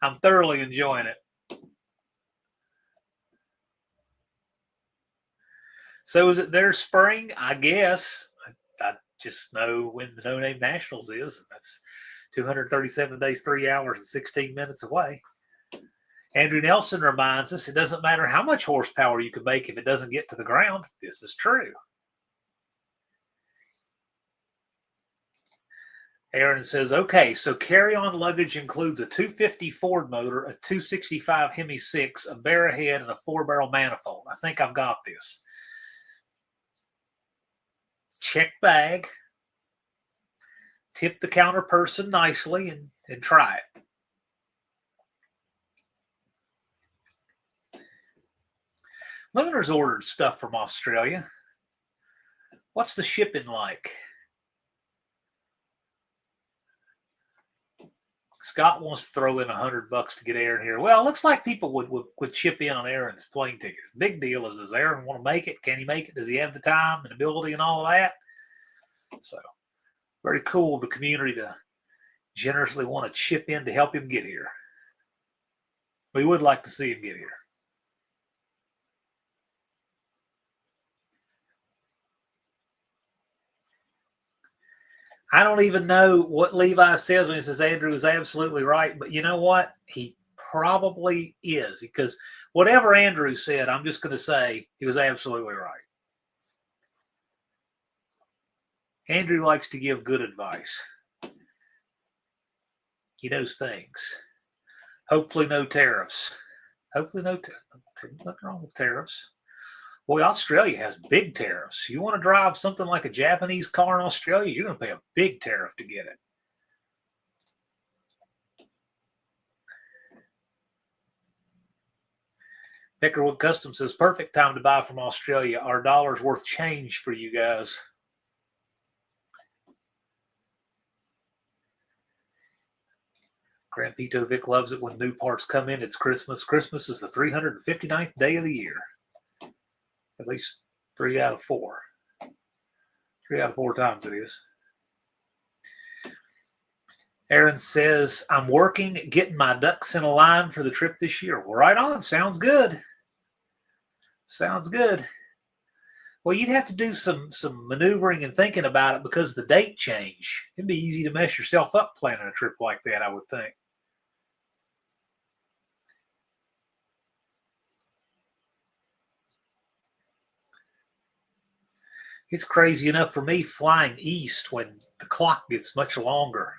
I'm thoroughly enjoying it. So is it their spring? I guess. I just know when the No Name Nationals is. That's 237 days, 3 hours, and 16 minutes away. Andrew Nelson reminds us it doesn't matter how much horsepower you can make if it doesn't get to the ground. This is true. Aaron says, okay, so carry-on luggage includes a 250 Ford motor, a 265 Hemi 6, a barrel head, and a 4-barrel manifold. I think I've got this. Check bag. Tip the counter person nicely and try it. Lunar's ordered stuff from Australia. What's the shipping like? Scott wants to throw in $100 to get Aaron here. Well, it looks like people would chip in on Aaron's plane tickets. The big deal is, does Aaron want to make it? Can he make it? Does he have the time and ability and all of that? So, very cool of the community to generously want to chip in to help him get here. We would like to see him get here. I don't even know what Levi says when he says Andrew is absolutely right, but you know what? He probably is, because whatever Andrew said, I'm just going to say he was absolutely right. Andrew likes to give good advice. He knows things. Hopefully no tariffs. Hopefully nothing wrong with tariffs. Boy, Australia has big tariffs. You want to drive something like a Japanese car in Australia, you're going to pay a big tariff to get it. Peckerwood Custom says, perfect time to buy from Australia. Our dollar's worth change for you guys. Grand Pito Vic loves it when new parts come in. It's Christmas. Christmas is the 359th day of the year. At least 3 out of 4. 3 out of 4 times it is. Aaron says, I'm working, getting my ducks in a line for the trip this year. Well, right on. Sounds good. Sounds good. Well, you'd have to do some maneuvering and thinking about it because the date change. It'd be easy to mess yourself up planning a trip like that, I would think. It's crazy enough for me flying east when the clock gets much longer.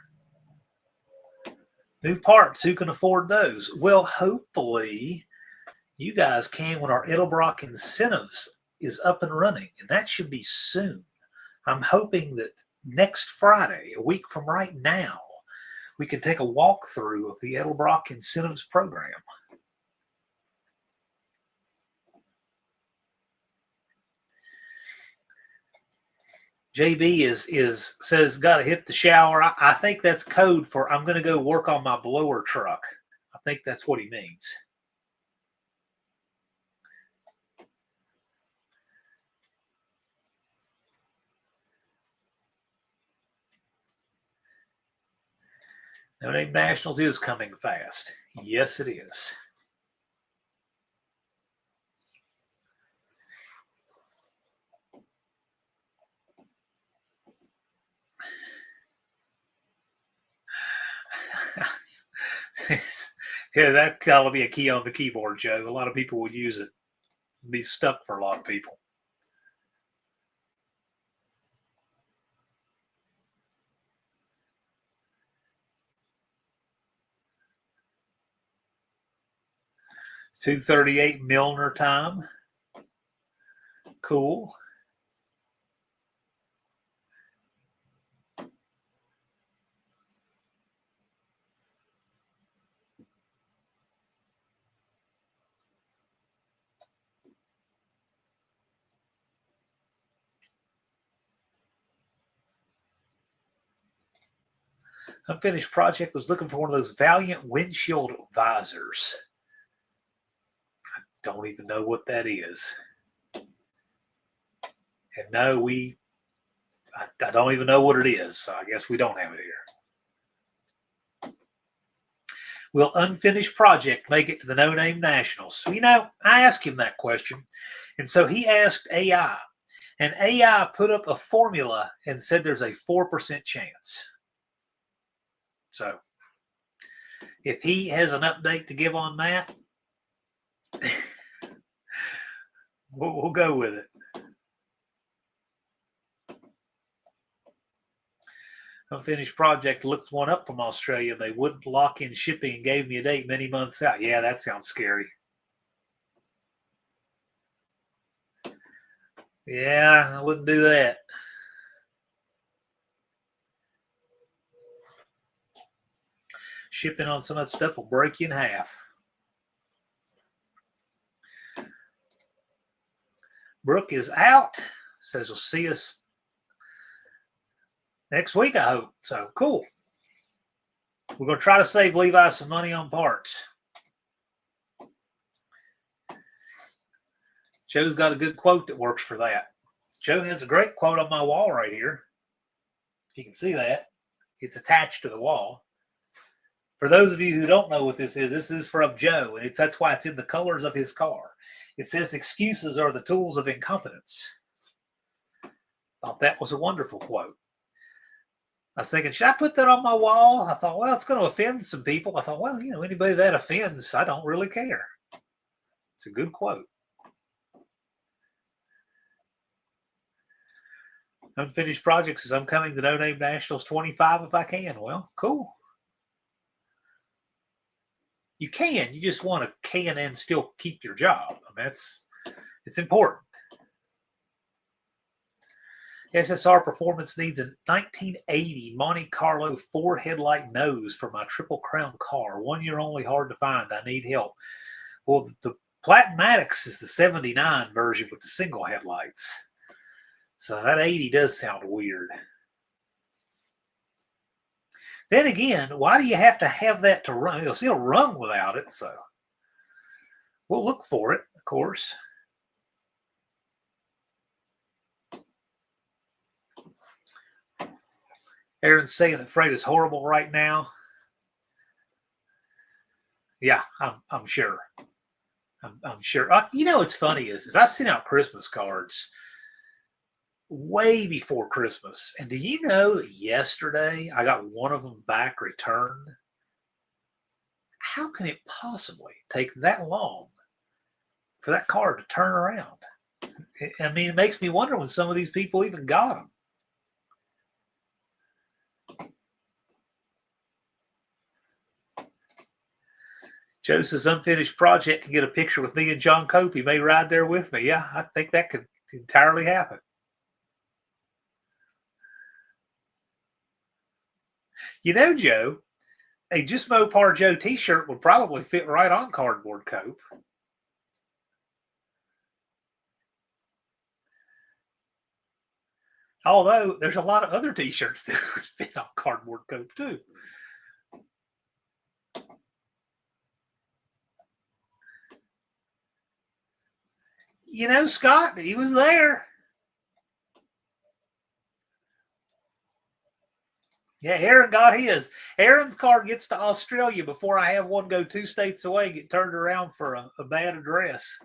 New parts, who can afford those? Well, hopefully you guys can when our Edelbrock incentives is up and running, and that should be soon. I'm hoping that next Friday, a week from right now, we can take a walkthrough of the Edelbrock incentives program. JB says got to hit the shower. I think that's code for I'm going to go work on my blower truck. I think that's what he means. No Name Nationals is coming fast. Yes, it is. Yeah, that's got to be a key on the keyboard, Joe. A lot of people would use it. It'd be stuck for a lot of people. 2:38 Milner time. Cool. Unfinished project was looking for one of those Valiant windshield visors. I don't even know what that is. And no, I don't even know what it is, so I guess we don't have it here. Will unfinished project make it to the No Name Nationals? So, I asked him that question. And so he asked AI. And AI put up a formula and said there's a 4% chance. So if he has an update to give on that, we'll go with it. Unfinished project looked one up from Australia. They wouldn't lock in shipping and gave me a date many months out. Yeah, that sounds scary. Yeah, I wouldn't do that. Shipping on some of that stuff will break you in half. Brooke is out. Says we'll see us next week, I hope. So, cool. We're going to try to save Levi some money on parts. Joe's got a good quote that works for that. Joe has a great quote on my wall right here. If you can see that, it's attached to the wall. For those of you who don't know what this is from Joe, and that's why it's in the colors of his car. It says, excuses are the tools of incompetence. Thought that was a wonderful quote. I was thinking, should I put that on my wall? I thought, well, it's going to offend some people. I thought, well, anybody that offends, I don't really care. It's a good quote. Unfinished projects is I'm coming to No Name Nationals 25 if I can. Well, cool. You can. You just want to can and still keep your job. I mean, it's important. SSR Performance needs a 1980 Monte Carlo 4-headlight nose for my Triple Crown car. 1 year only, hard to find. I need help. Well, the Platinumatics is the 79 version with the single headlights. So that 80 does sound weird. Then again, why do you have to have that to run? It'll still run without it, so we'll look for it, of course. Aaron's saying that freight is horrible right now. Yeah, I'm sure. I'm sure. What's funny is I sent out Christmas cards way before Christmas. And do you know that yesterday I got one of them back returned? How can it possibly take that long for that card to turn around? I mean, it makes me wonder when some of these people even got them. Joe says unfinished project can get a picture with me and John Cope. He may ride there with me. Yeah, I think that could entirely happen. Joe, a Just Mopar Joe t-shirt would probably fit right on Cardboard Cope. Although there's a lot of other t-shirts that would fit on Cardboard Cope too. Scott, he was there. Yeah, Aaron got his. Aaron's car gets to Australia before I have one go 2 states away, get turned around for a bad address.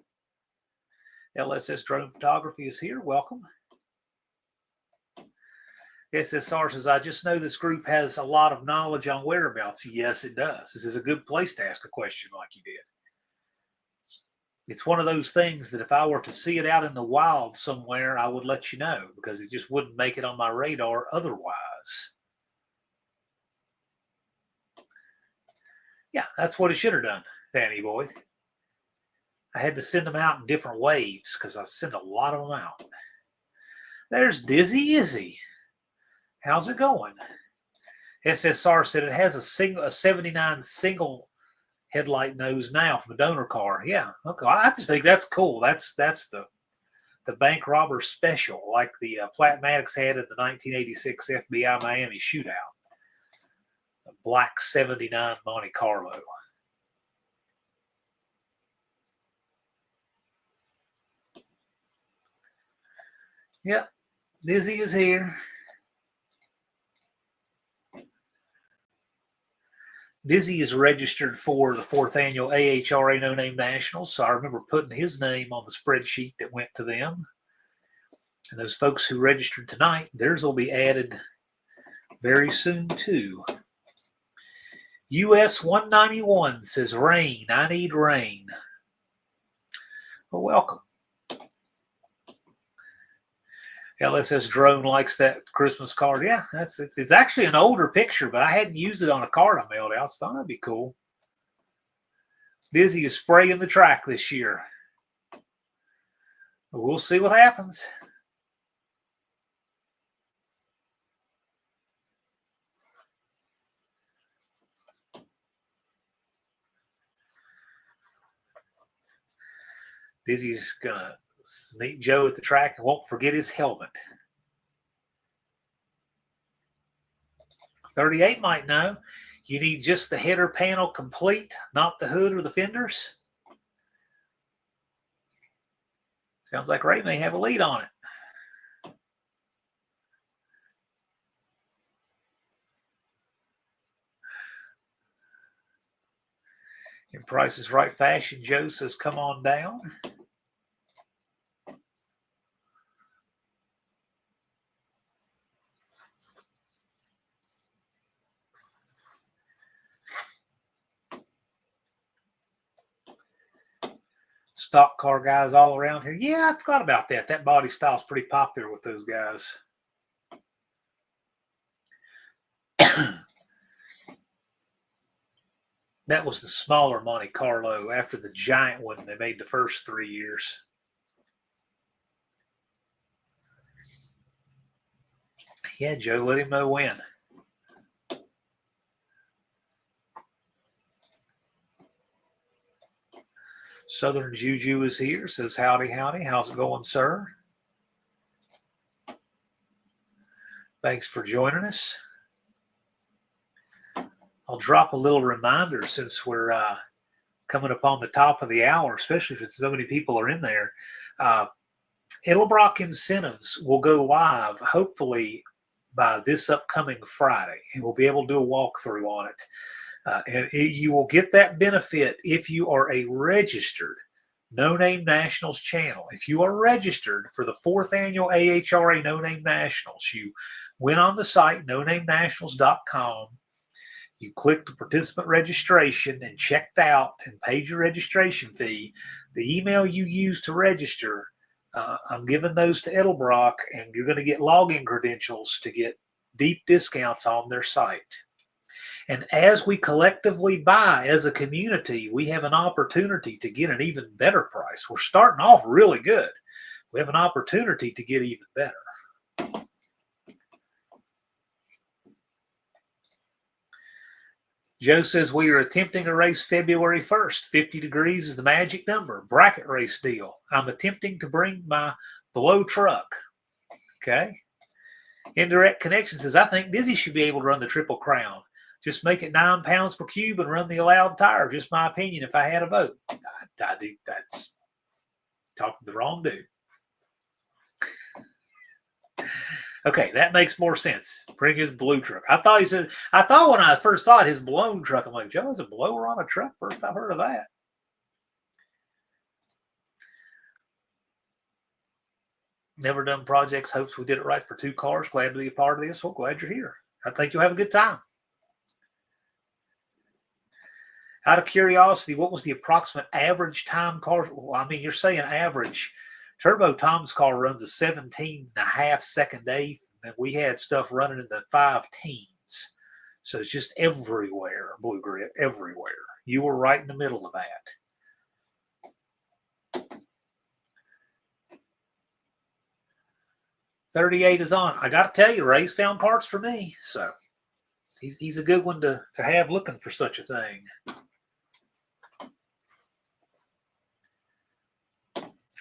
LSS Drone Photography is here. Welcome. SSR says, I just know this group has a lot of knowledge on whereabouts. Yes, it does. This is a good place to ask a question like you did. It's one of those things that if I were to see it out in the wild somewhere, I would let you know because it just wouldn't make it on my radar otherwise. Yeah, that's what it should have done, Danny Boyd. I had to send them out in different waves because I sent a lot of them out. There's Dizzy Izzy. How's it going? SSR said it has a 79 single headlight nose now from a donor car. Yeah, okay. I just think that's cool. That's the bank robber special, like the Platmatics had in the 1986 FBI Miami shootout. A black 79 Monte Carlo. Yep, Dizzy is here. Dizzy is registered for the 4th annual AHRA No Name Nationals, so I remember putting his name on the spreadsheet that went to them. And those folks who registered tonight, theirs will be added very soon too. US 191 says rain. I need rain. Well, welcome. LSS Drone likes that Christmas card. Yeah, it's actually an older picture, but I hadn't used it on a card I mailed out, so that'd be cool. Dizzy is spraying the track this year. We'll see what happens. Dizzy's gonna meet Joe at the track and won't forget his helmet. 38 might know. You need just the header panel complete, not the hood or the fenders. Sounds like Ray may have a lead on it. In Price is Right fashion, Joe says, come on down. Stock car guys all around here. Yeah, I forgot about that. That body style's pretty popular with those guys. That was the smaller Monte Carlo after the giant one they made the first 3 years. Yeah, Joe, let him know when. Southern Juju is here, says howdy, howdy. How's it going, sir? Thanks for joining us. I'll drop a little reminder since we're coming upon the top of the hour, especially if so many people are in there. Edelbrock Incentives will go live, hopefully, by this upcoming Friday, and we'll be able to do a walkthrough on it. You will get that benefit if you are a registered No Name Nationals channel. If you are registered for the 4th annual AHRA No Name Nationals, you went on the site, nonamenationals.com. You clicked the participant registration and checked out and paid your registration fee. The email you used to register, I'm giving those to Edelbrock, and you're going to get login credentials to get deep discounts on their site. And as we collectively buy as a community, we have an opportunity to get an even better price. We're starting off really good. We have an opportunity to get even better. Joe says we are attempting a race February 1st. 50 degrees is the magic number. Bracket race deal. I'm attempting to bring my below truck. Okay. Indirect Connection says, I think Dizzy should be able to run the Triple Crown. Just make it 9 pounds per cube and run the allowed tire. Just my opinion if I had a vote. I do. That's talking to the wrong dude. Okay, that makes more sense. Bring his blue truck. I thought when I first saw it, his blown truck, I'm like, Joe, is a blower on a truck? First I've heard of that. Never done projects. Hopes we did it right for 2 cars. Glad to be a part of this. Well, glad you're here. I think you'll have a good time. Out of curiosity, what was the approximate average time cars? Well, I mean, you're saying average. Turbo Tom's car runs a 17.5 second eighth, and we had stuff running in the 5 teens. So it's just everywhere, Blue Grit, everywhere. You were right in the middle of that. 38 is on. I got to tell you, Ray's found parts for me. So he's a good one to have looking for such a thing.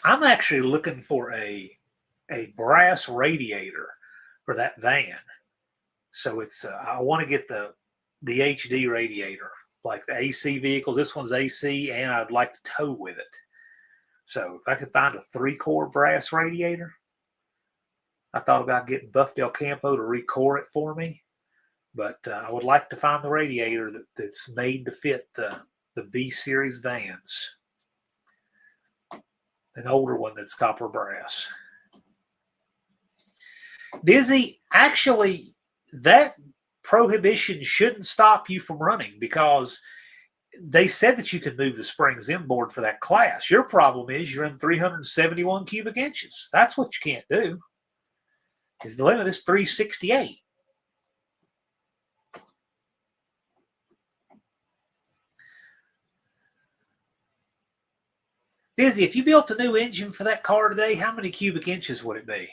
I'm actually looking for a brass radiator for that van. So it's I want to get the HD radiator, like the AC vehicles. This one's AC, and I'd like to tow with it. So if I could find a 3-core brass radiator, I thought about getting Buff Del Campo to recore it for me. But I would like to find the radiator that's made to fit the B series vans. An older one that's copper brass. Dizzy, actually, that prohibition shouldn't stop you from running, because they said that you could move the springs inboard for that class. Your problem is you're in 371 cubic inches. That's what you can't do. Because the limit is 368. Dizzy, if you built a new engine for that car today, how many cubic inches would it be?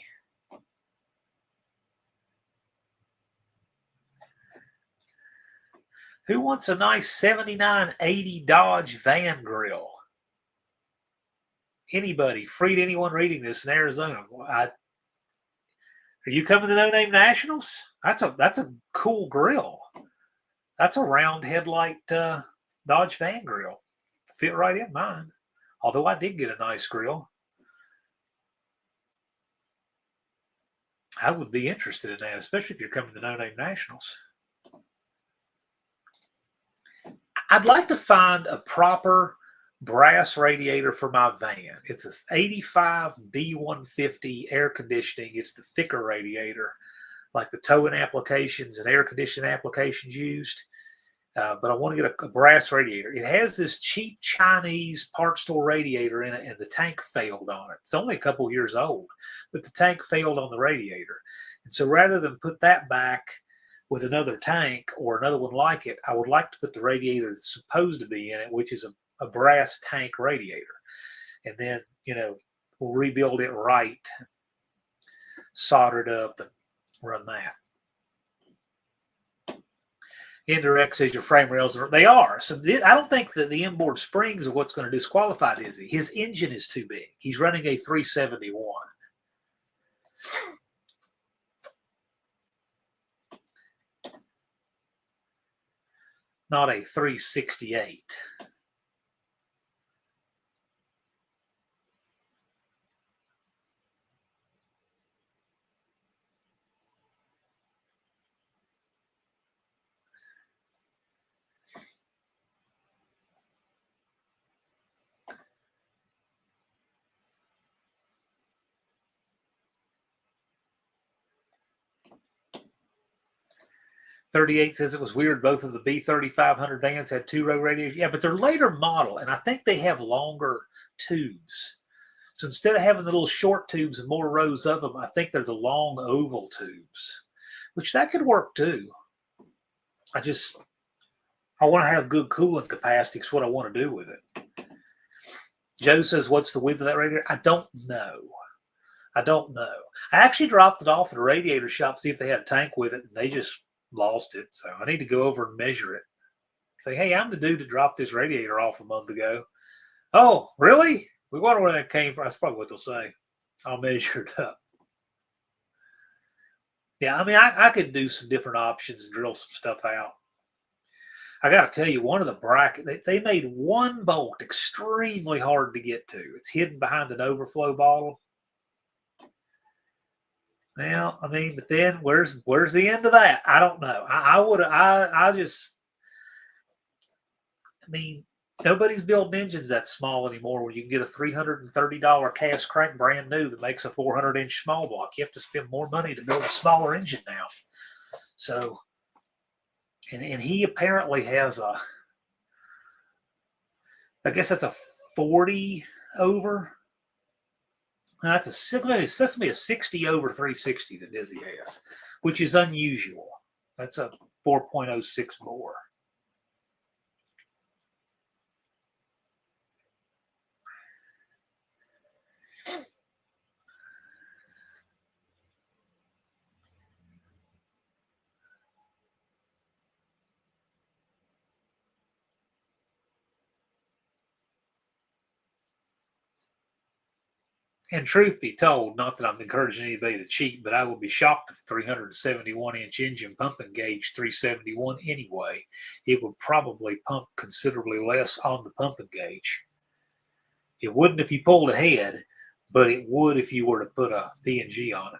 Who wants a nice 7980 Dodge van grill? Anybody, free to anyone reading this in Arizona. Are you coming to No Name Nationals? That's a cool grill. That's a round headlight Dodge van grill. Fit right in mine. Although I did get a nice grill. I would be interested in that, especially if you're coming to No Name Nationals. I'd like to find a proper brass radiator for my van. It's an 85 B150 air conditioning. It's the thicker radiator, like the towing applications and air conditioning applications used. But I want to get a brass radiator. It has this cheap Chinese part store radiator in it, and the tank failed on it. It's only a couple years old, but the tank failed on the radiator. And so rather than put that back with another tank or another one like it, I would like to put the radiator that's supposed to be in it, which is a brass tank radiator. And then, we'll rebuild it right, solder it up, and run that. Indirect says your frame rails they are. So I don't think that the inboard springs are what's going to disqualify Dizzy. His engine is too big. He's running a 371. Not a 368. .38 says it was weird. Both of the B3500 vans had 2-row radiators. Yeah, but they're later model, and I think they have longer tubes. So instead of having the little short tubes and more rows of them, I think they're the long oval tubes, which that could work too. I want to have good coolant capacity. It's what I want to do with it. Joe says, what's the width of that radiator? I don't know. I actually dropped it off at a radiator shop, see if they had a tank with it, and they just lost it. So I need to go over and measure it. Say, hey, I'm the dude that dropped this radiator off a month ago. Oh, really? We wonder where that came from. That's probably what they'll say. I'll measure it up. Yeah, I mean, I could do some different options and drill some stuff out. I got to tell you, one of the bracket, they made one bolt extremely hard to get to. It's hidden behind an overflow bottle. Well, I mean, but then where's the end of that? I don't know. Nobody's building engines that small anymore where you can get a $330 cast crank brand new that makes a 400-inch small block. You have to spend more money to build a smaller engine now. So, and he apparently has I guess that's a 40 over. That's a 60 over 360 that Dizzy has, which is unusual. That's a 4.06 bore. And truth be told, not that I'm encouraging anybody to cheat, but I would be shocked if 371-inch engine pumping gauge 371 anyway. It would probably pump considerably less on the pumping gauge. It wouldn't if you pulled ahead, but it would if you were to put a P&G on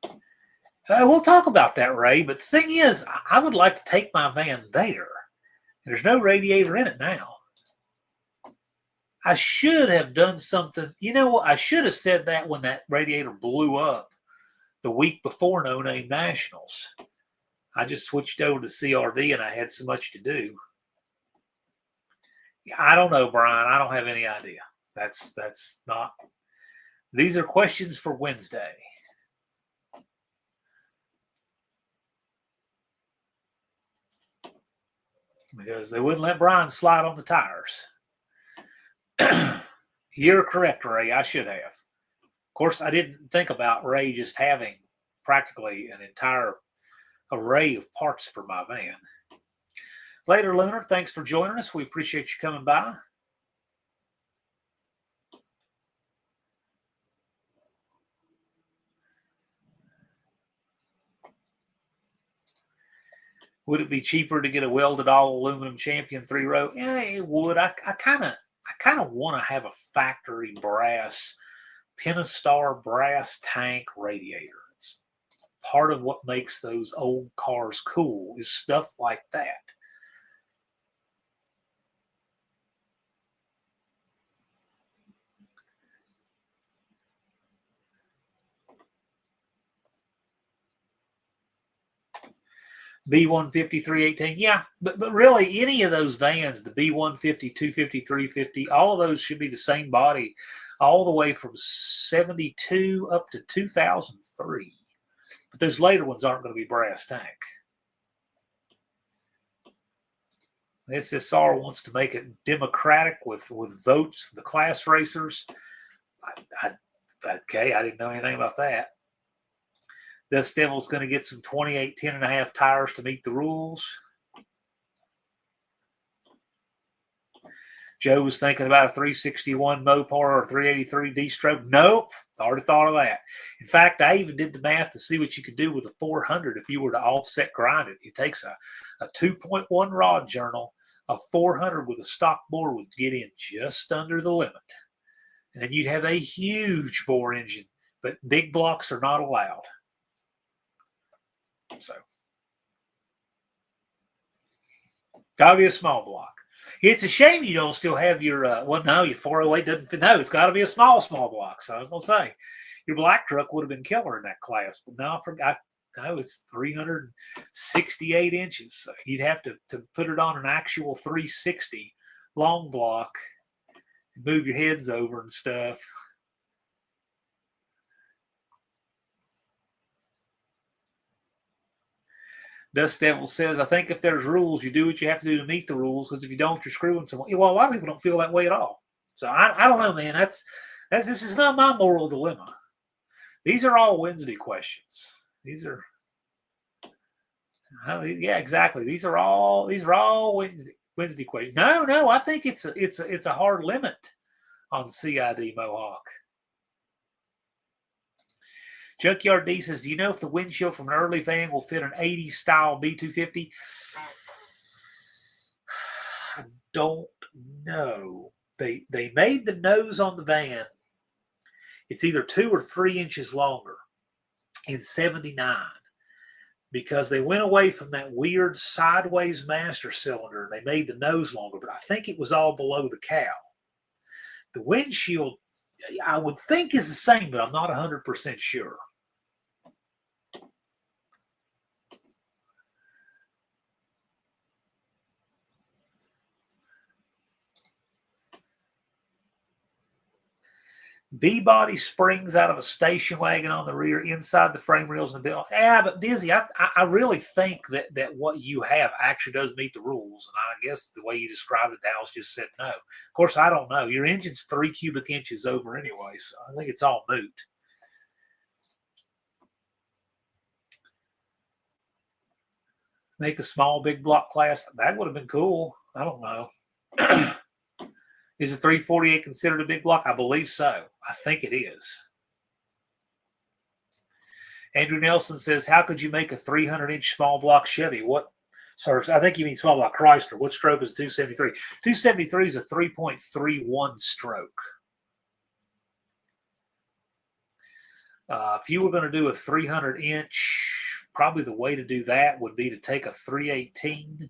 it. We'll talk about that, Ray, but the thing is, I would like to take my van there. There's no radiator in it now. I should have done something. You know what? I should have said that when that radiator blew up the week before No Name Nationals. I just switched over to CRV and I had so much to do. I don't know, Brian. I don't have any idea. That's not. These are questions for Wednesday. Because they wouldn't let Brian slide on the tires. You're correct, Ray. I should have. Of course, I didn't think about Ray just having practically an entire array of parts for my van. Later, Lunar, thanks for joining us. We appreciate you coming by. Would it be cheaper to get a welded all aluminum Champion 3-row? Yeah, it would. I kind of want to have a factory brass Pentastar brass tank radiator. It's part of what makes those old cars cool is stuff like that. B150, 318, yeah, but really any of those vans, the B150, 250, 350, all of those should be the same body all the way from 72 up to 2003. But those later ones aren't going to be brass tank. SSR wants to make it democratic with votes for the class racers. Okay, I didn't know anything about that. Dust Devil's going to get some 28 10.5 tires to meet the rules. Joe was thinking about a 361 Mopar or 383 D-stroke. Nope, already thought of that. In fact, I even did the math to see what you could do with a 400 if you were to offset grind it. It takes a 2.1 rod journal, a 400 with a stock bore would get in just under the limit. And then you'd have a huge bore engine, but big blocks are not allowed. So, gotta be a small block. It's a shame you don't still have your, your 408 doesn't fit. No, it's got to be a small block. So I was going to say, your black truck would have been killer in that class. But no, I forgot. No, it's 368 inches. So you'd have to put it on an actual 360 long block and move your heads over and stuff. Dust Devil says, I think if there's rules, you do what you have to do to meet the rules, because if you don't, you're screwing someone. Well, a lot of people don't feel that way at all. So I don't know, man. This is not my moral dilemma. These are all Wednesday questions. These are, yeah, exactly. These are all Wednesday questions. No, I think it's a hard limit on CID Mohawk. Junkyard D says, do you know if the windshield from an early van will fit an 80s style B250? I don't know. They made the nose on the van. It's either 2 or 3 inches longer in 79 because they went away from that weird sideways master cylinder and they made the nose longer, but I think it was all below the cowl. The windshield, I would think, is the same, but I'm not 100% sure. B-body springs out of a station wagon on the rear, inside the frame rails and the bill. Yeah, but Dizzy, I really think that what you have actually does meet the rules. And I guess the way you described it, Dallas just said no. Of course, I don't know. Your engine's 3 cubic inches over anyway, so I think it's all moot. Make a small big block class. That would have been cool. I don't know. Is a 348 considered a big block? I believe so. I think it is. Andrew Nelson says, how could you make a 300-inch small block Chevy? What, sir? I think you mean small block Chrysler. What stroke is 273? 273 is a 3.31 stroke. If you were going to do a 300-inch, probably the way to do that would be to take a 318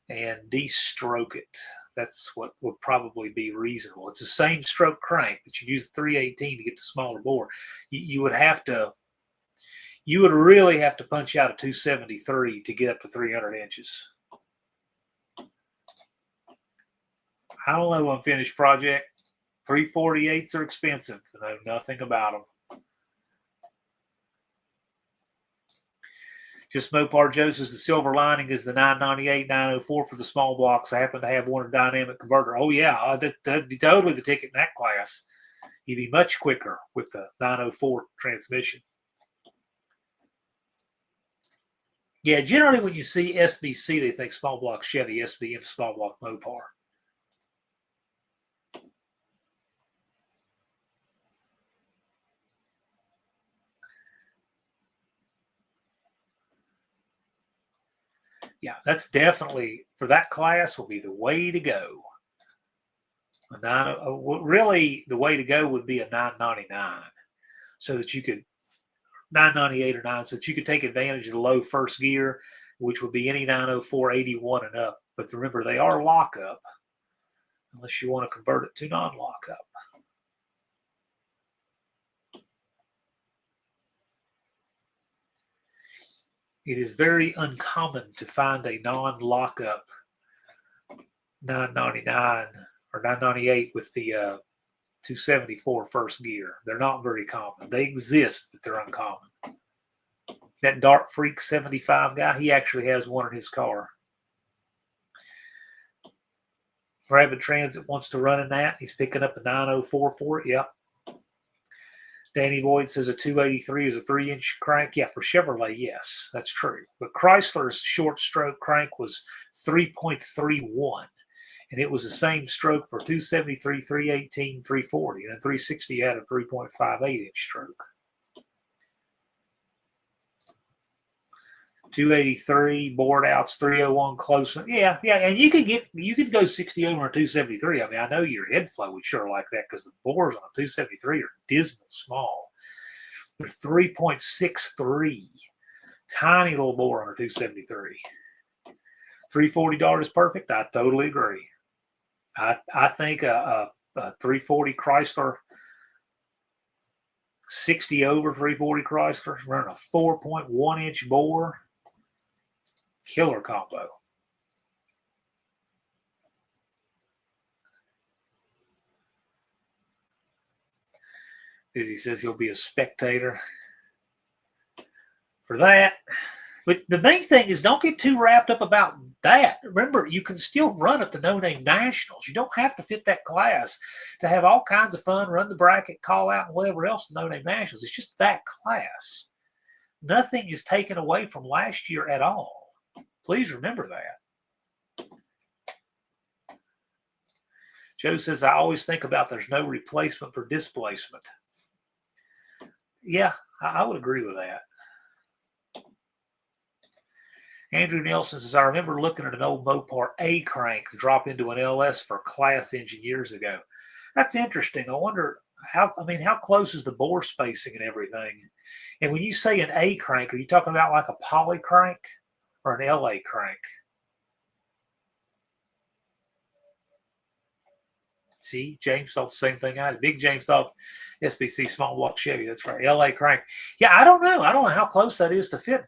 and de-stroke it. That's what would probably be reasonable. It's the same stroke crank, but you use the 318 to get the smaller bore. You would really have to punch out a 273 to get up to 300 inches. I don't know, unfinished project. 348s are expensive. I know nothing about them. Just Mopar Joe says the silver lining is the 998, 904 for the small blocks. I happen to have one in dynamic converter. Oh, yeah, that'd be totally the ticket in that class. You'd be much quicker with the 904 transmission. Yeah, generally when you see SBC, they think small block Chevy, SBM small block Mopar. Yeah, that's definitely, for that class, will be the way to go. Really, the way to go would be a 999, so that you could 998 or 9, so that you could take advantage of the low first gear, which would be any 904, 81 and up. But remember, they are lockup, unless you want to convert it to non-lockup. It is very uncommon to find a non-lockup 999 or 998 with the 274 first gear. They're not very common. They exist, but they're uncommon. That Dart Freak 75 guy, he actually has one in his car. Rabbit Transit wants to run in that. He's picking up a 904 for it. Yep. Danny Boyd says a 283 is a 3-inch crank. Yeah, for Chevrolet, yes, that's true. But Chrysler's short stroke crank was 3.31. And it was the same stroke for 273, 318, 340. And then 360 had a 3.58-inch stroke. 283 board outs, 301 close. Yeah, and you could go 60 over a 273. I mean, I know your head flow would sure like that because the bores on a 273 are dismal small. They're 3.63. Tiny little bore on a 273. 340 Dart is perfect. I totally agree. I think a 340 Chrysler, 60 over 340 Chrysler, running a 4.1-inch bore, killer combo. He says he'll be a spectator for that. But the main thing is don't get too wrapped up about that. Remember, you can still run at the No Name Nationals. You don't have to fit that class to have all kinds of fun, run the bracket, call out, and whatever else the No Name Nationals. It's just that class. Nothing is taken away from last year at all. Please remember that. Joe says, I always think about there's no replacement for displacement. Yeah, I would agree with that. Andrew Nelson says, I remember looking at an old Mopar A crank to drop into an LS for a class engine years ago. That's interesting. I wonder how close is the bore spacing and everything? And when you say an A crank, are you talking about like a poly crank or an LA crank? See, James thought the same thing I did. Big James thought SBC small block Chevy. That's right. LA crank. Yeah, I don't know. I don't know how close that is to fit.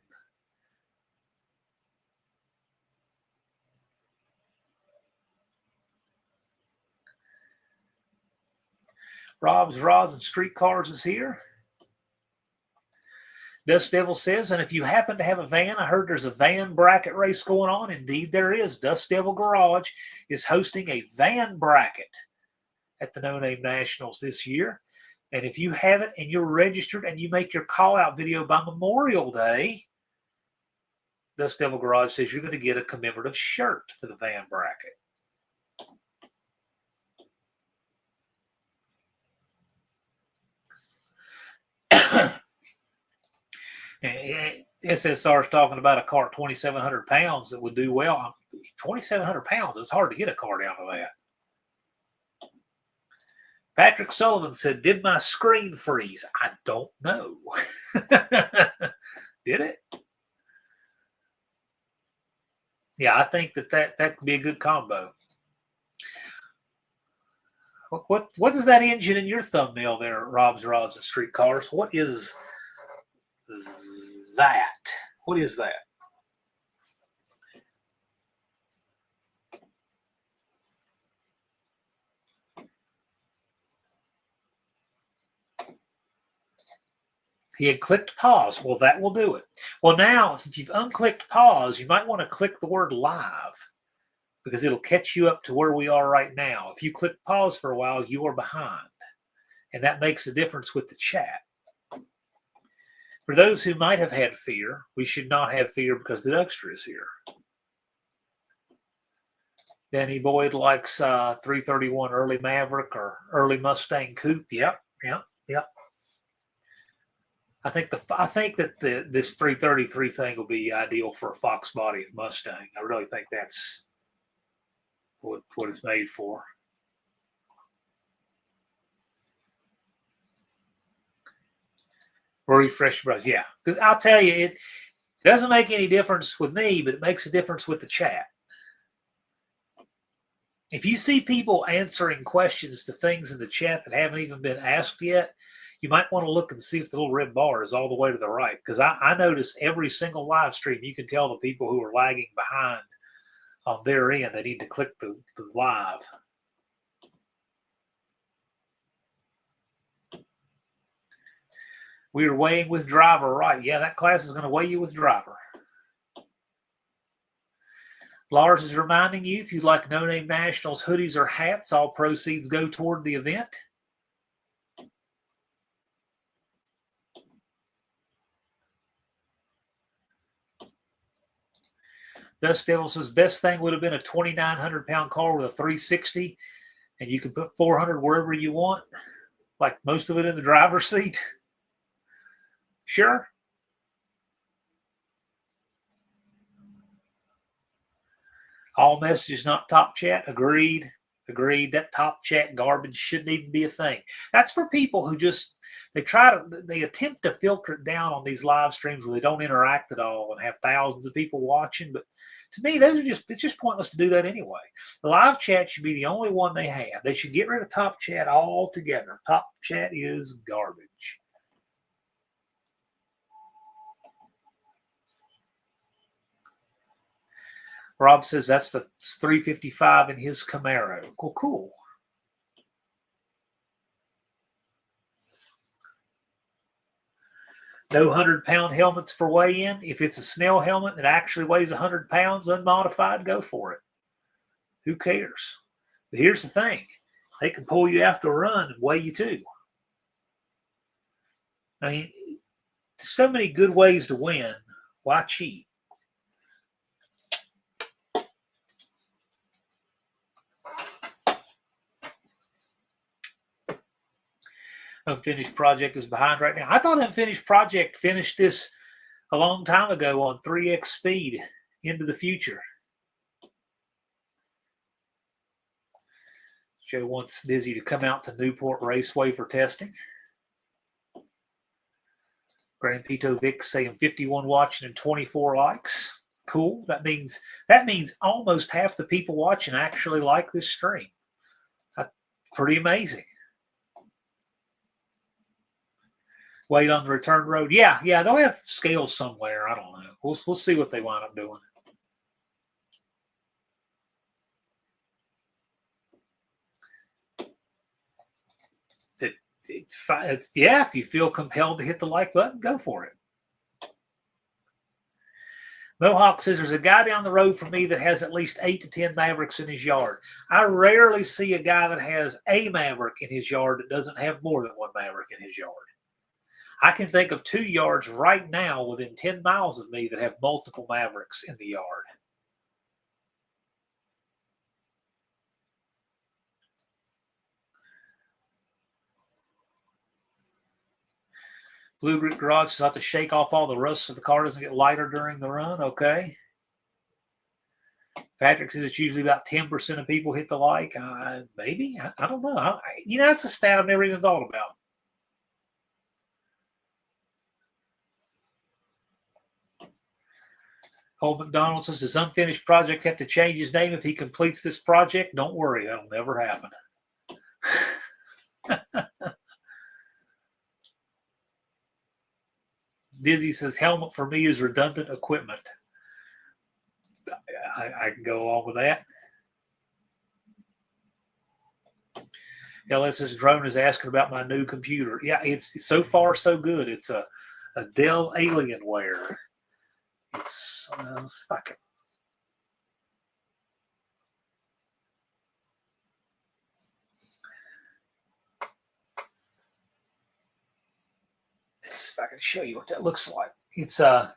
Rob's Rods and Streetcars is here. Dust Devil says, and if you happen to have a van, I heard there's a van bracket race going on. Indeed, there is. Dust Devil Garage is hosting a van bracket at the No Name Nationals this year. And if you have it and you're registered and you make your call-out video by Memorial Day, Dust Devil Garage says you're going to get a commemorative shirt for the van bracket. SSR is talking about a car 2,700 pounds that would do well. 2,700 pounds, it's hard to get a car down to that. Patrick Sullivan said, did my screen freeze? I don't know. Did it? Yeah, I think that could be a good combo. What is that engine in your thumbnail there, Rob's Rods and Street Cars? What is that? What is that? He had clicked pause. Well, that will do it. Well, now, since you've unclicked pause, you might want to click the word live because it'll catch you up to where we are right now. If you click pause for a while, you are behind. And that makes a difference with the chat. For those who might have had fear, we should not have fear because the Duckster is here. Danny Boyd likes 331 early Maverick or early Mustang Coupe. Yep. I think that this 333 thing will be ideal for a Fox body and Mustang. I really think that's what it's made for. Refresh brush, yeah. Because I'll tell you, it doesn't make any difference with me, but it makes a difference with the chat. If you see people answering questions to things in the chat that haven't even been asked yet, you might want to look and see if the little red bar is all the way to the right. Because I notice every single live stream, you can tell the people who are lagging behind on their end, they need to click the live. We are weighing with driver, right? Yeah, that class is going to weigh you with driver. Lars is reminding you, if you'd like No Name Nationals hoodies or hats, all proceeds go toward the event. Dust Devil says, best thing would have been a 2,900-pound car with a 360, and you can put 400 wherever you want, like most of it in the driver's seat. Sure. All messages, not top chat. Agreed. That top chat garbage shouldn't even be a thing. That's for people who just, they attempt to filter it down on these live streams where they don't interact at all and have thousands of people watching. But to me, it's just pointless to do that anyway. The live chat should be the only one they have. They should get rid of top chat altogether. Top chat is garbage. Rob says that's the 355 in his Camaro. Cool. No 100-pound helmets for weigh-in. If it's a Snell helmet that actually weighs 100 pounds unmodified, go for it. Who cares? But here's the thing. They can pull you after a run and weigh you too. I mean, there's so many good ways to win. Why cheat? Unfinished project is behind right now. I thought Unfinished project finished this a long time ago on 3x speed into the future. Joe wants Dizzy to come out to Newport Raceway for testing. Grand Pito Vic saying 51 watching and 24 likes. Cool. That means almost half the people watching actually like this stream. That's pretty amazing. Wait on the return road. Yeah, they'll have scales somewhere. I don't know. We'll see what they wind up doing. If you feel compelled to hit the like button, go for it. Mohawk says there's a guy down the road from me that has at least 8 to 10 Mavericks in his yard. I rarely see a guy that has a Maverick in his yard that doesn't have more than one Maverick in his yard. I can think of 2 yards right now within 10 miles of me that have multiple Mavericks in the yard. Blue Grit Garage is not to shake off all the rust so the car doesn't get lighter during the run. Okay. Patrick says it's usually about 10% of people hit the like. Maybe. I don't know. That's a stat I've never even thought about. Old McDonald says, does Unfinished Project have to change his name if he completes this project? Don't worry. That'll never happen. Dizzy says, helmet for me is redundant equipment. I can go along with that. LS's drone is asking about my new computer. Yeah, it's so far so good. It's a Dell Alienware. It's fucking. If I can show you what that looks like. It's got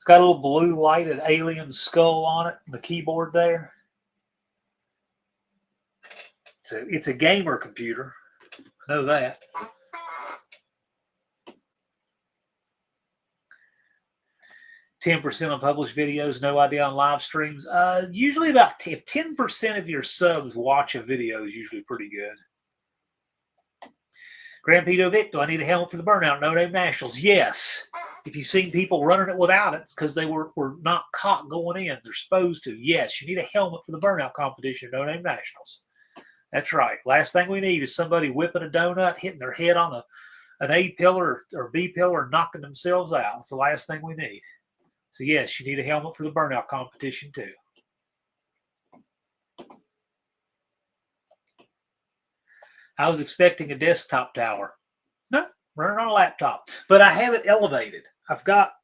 a little blue lighted alien skull on it, the keyboard there. It's a gamer computer. I know that. %10 on published videos, no idea on live streams. Usually about 10% of your subs watch a video is usually pretty good. Grand Pito Vic, do I need a helmet for the burnout? No Name Nationals. Yes. If you've seen people running it without it, it's because they were not caught going in. They're supposed to. Yes, you need a helmet for the burnout competition, No Name Nationals. That's right. Last thing we need is somebody whipping a donut, hitting their head on an A pillar or B pillar, and knocking themselves out. It's the last thing we need. So, yes, you need a helmet for the burnout competition, too. I was expecting a desktop tower. No, running on a laptop. But I have it elevated. I've got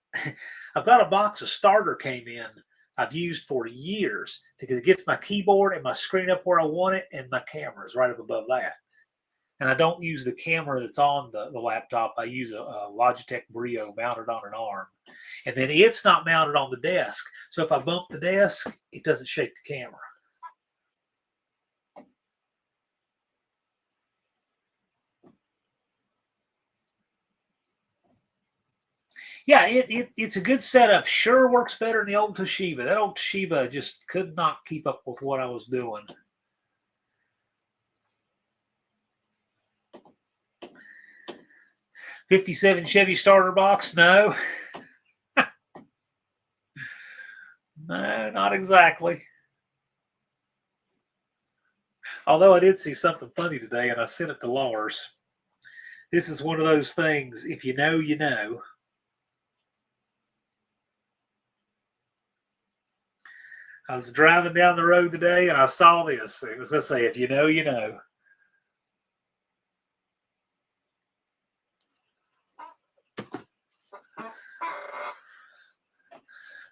a box of starter came in I've used for years because it gets my keyboard and my screen up where I want it, and my camera is right up above that. And I don't use the camera that's on the laptop. I use a Logitech Brio mounted on an arm. And then it's not mounted on the desk. So if I bump the desk, it doesn't shake the camera. Yeah, it's a good setup. Sure works better than the old Toshiba. That old Toshiba just could not keep up with what I was doing. '57 Chevy starter box? No. No, not exactly. Although I did see something funny today, and I sent it to Lars. This is one of those things, if you know, you know. I was driving down the road today, and I saw this. It was going to say, if you know, you know.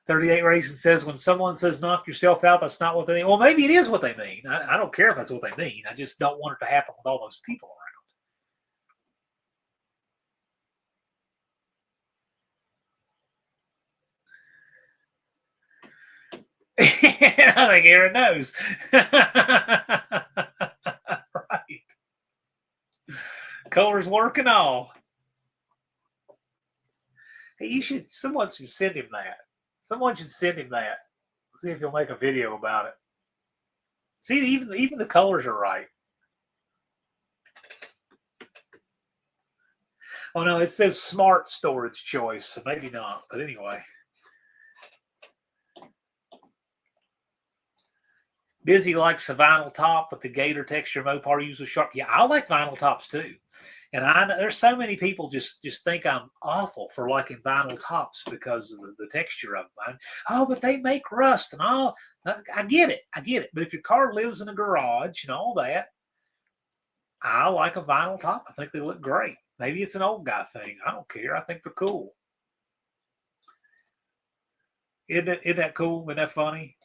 38 Racing says, when someone says knock yourself out, that's not what they mean. Well, maybe it is what they mean. I don't care if that's what they mean. I just don't want it to happen with all those people around. I think Aaron knows. Right. Color's working all. Hey, someone should send him that. Someone should send him that. See if he'll make a video about it. See, even the colors are right. Oh no, it says smart storage choice, so maybe not. But anyway. Busy likes a vinyl top, but the gator texture Mopar uses sharp. Yeah, I like vinyl tops too. And I know there's so many people just think I'm awful for liking vinyl tops because of the texture of them. Oh, but they make rust and all. I get it. But if your car lives in a garage and all that, I like a vinyl top. I think they look great. Maybe it's an old guy thing. I don't care. I think they're cool. Isn't that cool? Isn't that funny?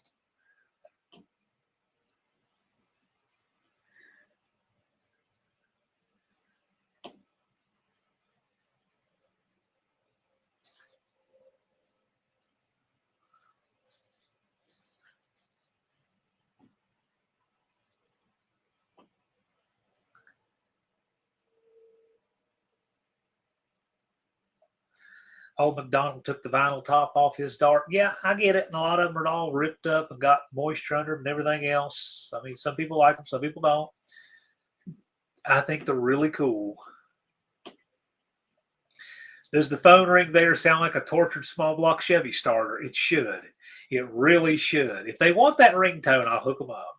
Old McDonald took the vinyl top off his dart. Yeah, I get it. And a lot of them are all ripped up and got moisture under them and everything else. I mean, some people like them, some people don't. I think they're really cool. Does the phone ring there sound like a tortured small block Chevy starter? It should. It really should. If they want that ringtone, I'll hook them up.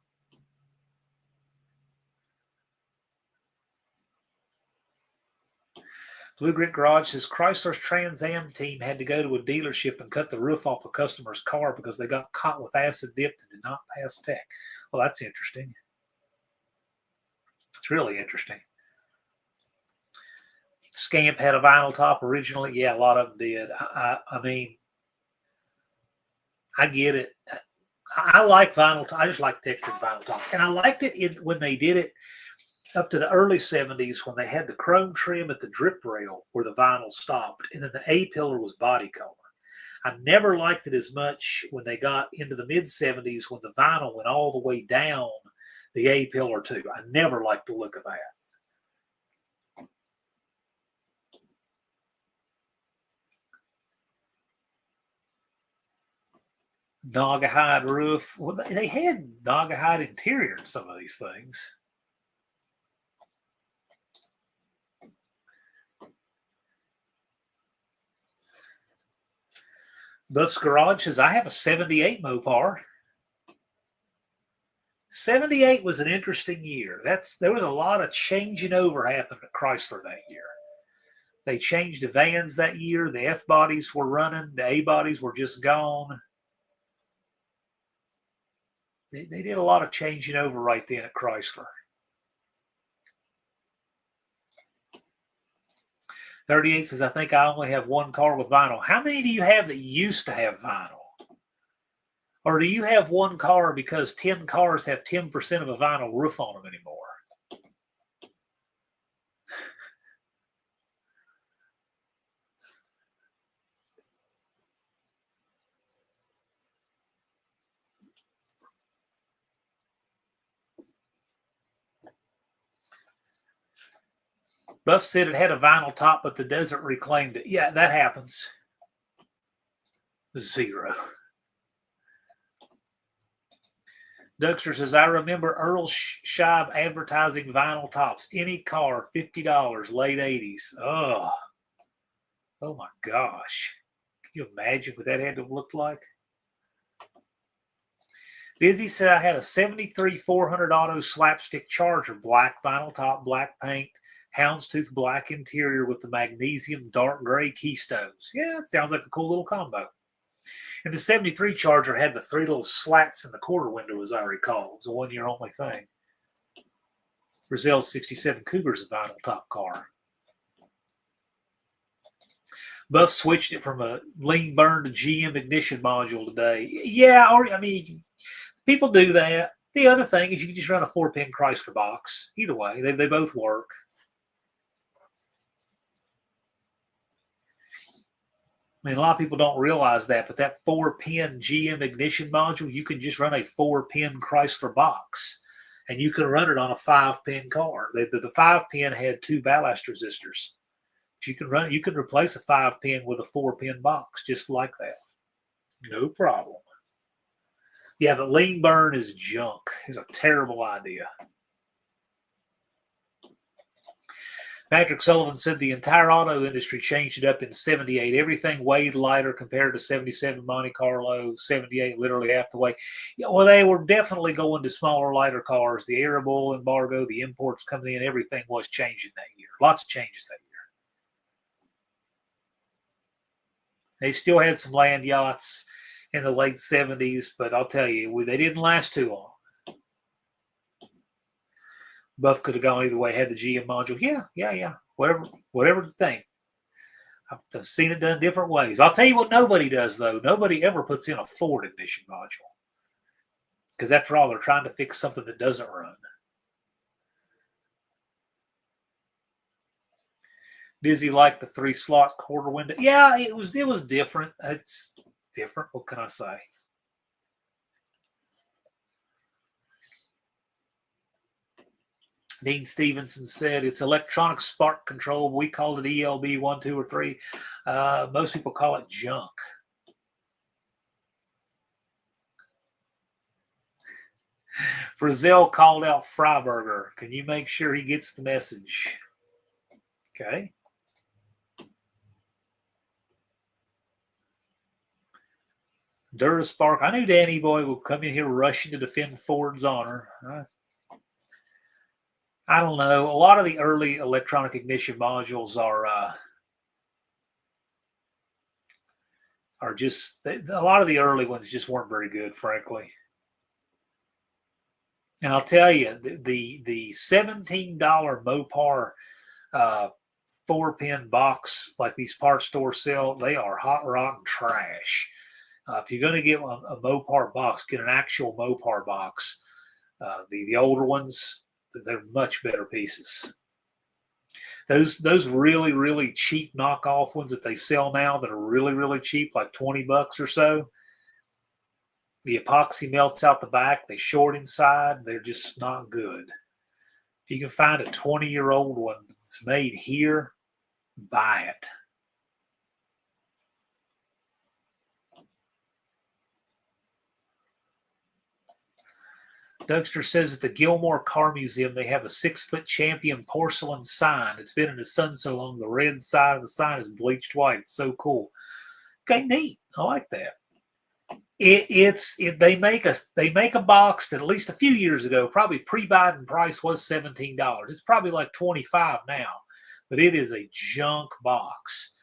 Blue Grit Garage says Chrysler's Trans Am team had to go to a dealership and cut the roof off a customer's car because they got caught with acid dipped and did not pass tech. Well, that's interesting. It's really interesting. Scamp had a vinyl top originally. Yeah, a lot of them did. I mean, I get it. I like vinyl. I just like textured vinyl top. And I liked it when they did it up to the early 70s when they had the chrome trim at the drip rail where the vinyl stopped. And then the A-pillar was body color. I never liked it as much when they got into the mid-70s when the vinyl went all the way down the A-pillar too. I never liked the look of that. Naugahyde roof. Well, they had Naugahyde interior in some of these things. Buff's Garage says, I have a 78 Mopar. 78 was an interesting year. There was a lot of changing over happened at Chrysler that year. They changed the vans that year. The F bodies were running. The A bodies were just gone. They did a lot of changing over right then at Chrysler. 38 says, I think I only have one car with vinyl. How many do you have that used to have vinyl? Or do you have one car because 10 cars have 10% of a vinyl roof on them anymore? Buff said it had a vinyl top, but the desert reclaimed it. Yeah, that happens. 0. Dougster says, I remember Earl Scheib advertising vinyl tops. Any car, $50, late 80s. Oh my gosh. Can you imagine what that had to have looked like? Dizzy said, I had a 73 400 auto slapstick Charger, black vinyl top, black paint, houndstooth black interior with the magnesium dark gray keystones. Yeah, it sounds like a cool little combo. And the 73 Charger had the 3 little slats in the quarter window, as I recall. It was a one-year only thing. Brazil's 67 Cougar's a vinyl top car. Buff switched it from a lean burn to GM ignition module today. Yeah, I mean, people do that. The other thing is you can just run a 4-pin Chrysler box. Either way, they both work. I mean, a lot of people don't realize that, but that 4-pin GM ignition module, you can just run a 4-pin Chrysler box, and you can run it on a 5-pin car. The 5-pin had 2 ballast resistors. But you can replace a 5-pin with a 4-pin box just like that. No problem. Yeah, but lean burn is junk. It's a terrible idea. Patrick Sullivan said the entire auto industry changed it up in 78. Everything weighed lighter compared to 77 Monte Carlo, 78 literally half the way. Yeah, well, they were definitely going to smaller, lighter cars. The Arab oil embargo, the imports coming in, everything was changing that year. Lots of changes that year. They still had some land yachts in the late 70s, but I'll tell you, they didn't last too long. Buff could have gone either way, had the GM module. Yeah. Whatever the thing. I've seen it done different ways. I'll tell you what nobody does, though. Nobody ever puts in a Ford ignition module. Because after all, they're trying to fix something that doesn't run. Dizzy liked the 3-slot quarter window. Yeah, it was different. It's different. What can I say? Dean Stevenson said it's electronic spark control. We called it ELB 1, 2, or 3. Most people call it junk. Frizzell called out Freiberger. Can you make sure he gets the message? Okay. Duraspark. I knew Danny Boy would come in here rushing to defend Ford's honor. I don't know. A lot of the early electronic ignition modules are just, a lot of the early ones just weren't very good, frankly. And I'll tell you, the $17 Mopar 4-pin box, like these parts stores sell, they are hot, rotten trash. If you're going to get a Mopar box, get an actual Mopar box. The older ones, they're much better pieces. Those really, really cheap knockoff ones that they sell now that are really, really cheap, like $20 or so, the epoxy melts out the back. They short inside. They're just not good. If you can find a 20-year-old one that's made here, buy it. Dougster says at the Gilmore Car Museum, they have a 6-foot champion porcelain sign. It's been in the sun so long, the red side of the sign is bleached white. It's so cool. Okay, neat. I like that. They make a box that at least a few years ago, probably pre-Biden price was $17. It's probably like $25 now, but it is a junk box.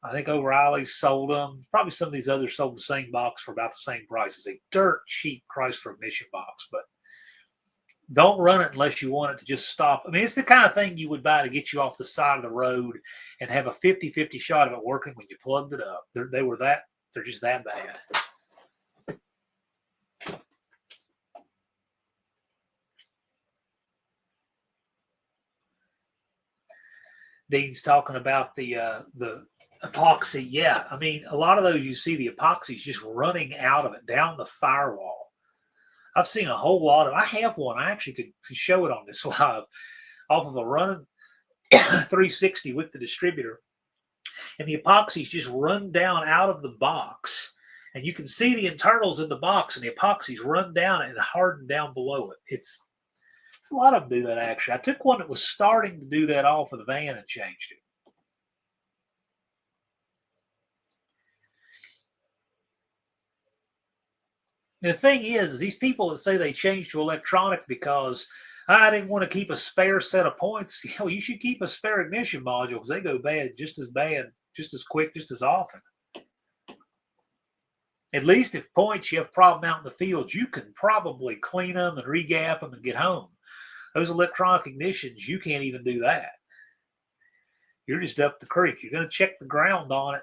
I think O'Reilly's sold them. Probably some of these others sold the same box for about the same price. It's a dirt cheap Chrysler ignition box, but don't run it unless you want it to just stop. I mean, it's the kind of thing you would buy to get you off the side of the road and have a 50-50 shot of it working when you plugged it up. They're just that bad. Dean's talking about the epoxy. Yeah, I mean, a lot of those you see the epoxy's just running out of it down the firewall. I've seen a whole lot of. I have one. I actually could show it on this live off of a running 360 with the distributor, and the epoxy's just run down out of the box, and you can see the internals in the box, and the epoxy's run down and hardened down below it. It's a lot of them do that, actually. I took one that was starting to do that off of the van and changed it. The thing is these people that say they changed to electronic because I didn't want to keep a spare set of points. You should keep a spare ignition module because they go bad, just as quick, just as often. At least if points you have a problem out in the field, you can probably clean them and regap them and get home. Those electronic ignitions, you can't even do that. You're just up the creek. You're going to check the ground on it.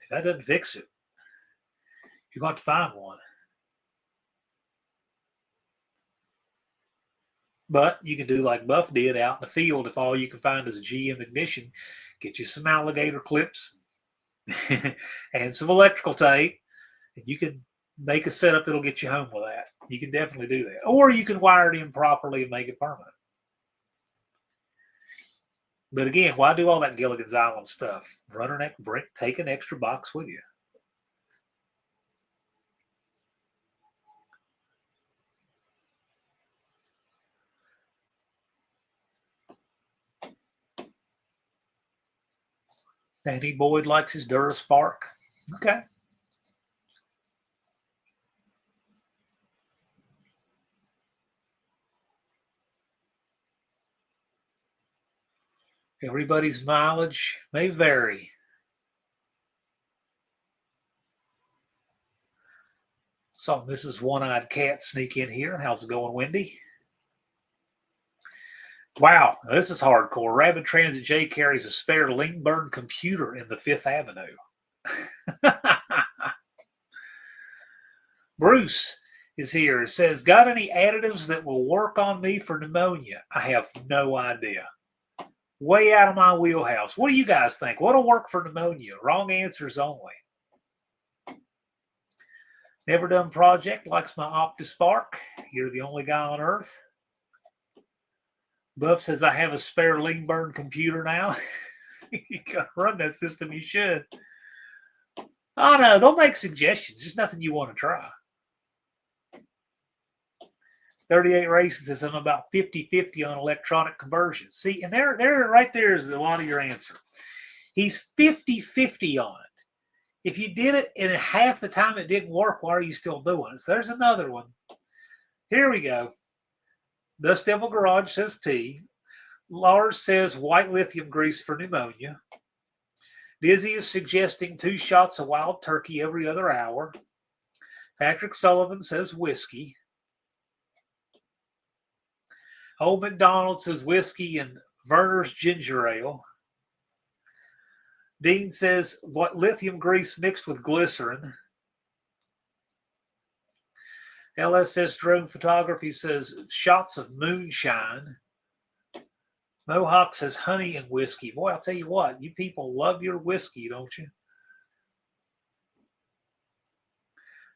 If that doesn't fix it, you're going to have to find one. But you can do like Buff did out in the field. If all you can find is a GM ignition, get you some alligator clips and some electrical tape, and you can make a setup that'll get you home with that. You can definitely do that. Or you can wire it in properly and make it permanent. But again, why do all that Gilligan's Island stuff? Take an extra box with you. Danny Boyd likes his Duraspark. Okay. Everybody's mileage may vary. Saw Mrs. One-Eyed Cat sneak in here. How's it going, Wendy? Wow, this is hardcore. Rapid Transit J carries a spare Lingburn computer in the Fifth Avenue. Bruce is here. It says, got any additives that will work on me for pneumonia? I have no idea. Way out of my wheelhouse. What do you guys think? What'll work for pneumonia? Wrong answers only. Never done project. Likes my OptiSpark. You're the only guy on earth. Buff says, I have a spare lean burn computer now. You got to run that system, you should. Oh, no, they'll make suggestions. Just nothing you want to try. 38 Racing says I'm about 50-50 on electronic conversions. See, and there right there is a lot of your answer. He's 50-50 on it. If you did it and half the time it didn't work, why are you still doing it? So there's another one. Here we go. Dust Devil Garage says P. Lars says white lithium grease for pneumonia. Dizzy is suggesting 2 shots of wild turkey every other hour. Patrick Sullivan says whiskey. Old McDonald says whiskey and Werner's ginger ale. Dean says what lithium grease mixed with glycerin. LSS Drone Photography says shots of moonshine. Mohawk says honey and whiskey. Boy, I'll tell you what, you people love your whiskey, don't you?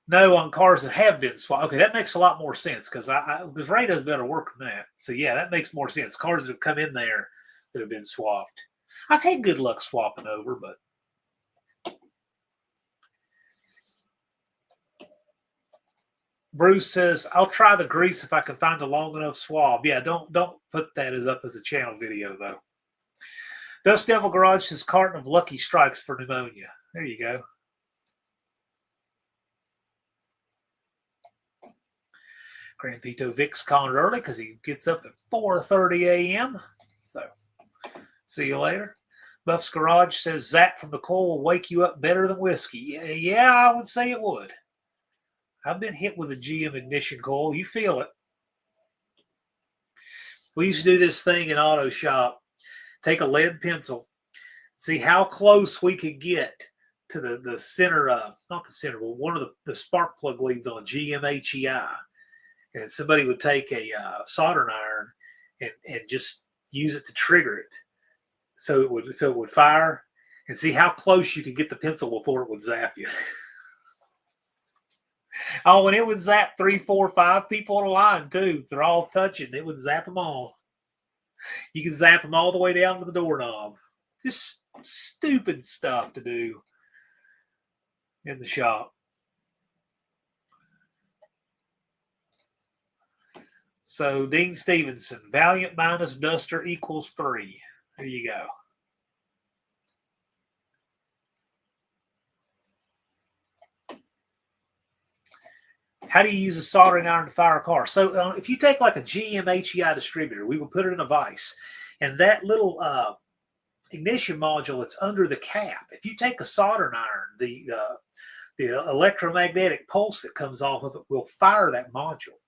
No, on cars that have been swapped. Okay, that makes a lot more sense because Ray does better work than that. So yeah, that makes more sense. Cars that have come in there that have been swapped. I've had good luck swapping over, but Bruce says, I'll try the grease if I can find a long enough swab. Yeah, don't put that up as a channel video, though. Dust Devil Garage says carton of Lucky Strikes for pneumonia. There you go. Grand Pito Vic's calling early because he gets up at 4:30 a.m. So, see you later. Buff's Garage says zap from the coal will wake you up better than whiskey. Yeah, I would say it would. I've been hit with a GM ignition coil. You feel it. We used to do this thing in auto shop. Take a lead pencil, see how close we could get to the center, not the center, but one of the spark plug leads on a GM HEI. And somebody would take a soldering iron and just use it to trigger it. So it would fire and see how close you could get the pencil before it would zap you. Oh, and it would zap 3, 4, 5 people on a line, too. If they're all touching, it would zap them all. You can zap them all the way down to the doorknob. Just stupid stuff to do in the shop. So, Dean Stevenson, Valiant minus Duster equals 3. There you go. How do you use a soldering iron to fire a car? So if you take like a GM HEI distributor, we will put it in a vise. And that little ignition module that's under the cap, if you take a soldering iron, the electromagnetic pulse that comes off of it will fire that module.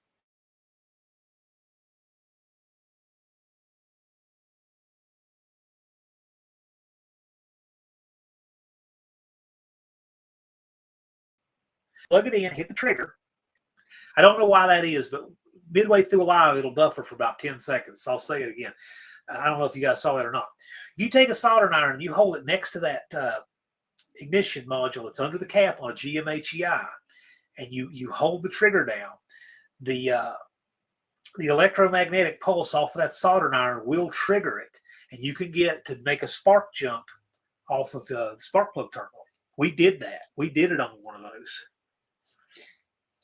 Plug it in, hit the trigger. I don't know why that is, but midway through a live, it'll buffer for about 10 seconds. So I'll say it again. I don't know if you guys saw that or not. If you take a soldering iron and you hold it next to that ignition module that's under the cap on a GM HEI, and you hold the trigger down, the electromagnetic pulse off of that soldering iron will trigger it, and you can get to make a spark jump off of the spark plug terminal. We did that. We did it on one of those.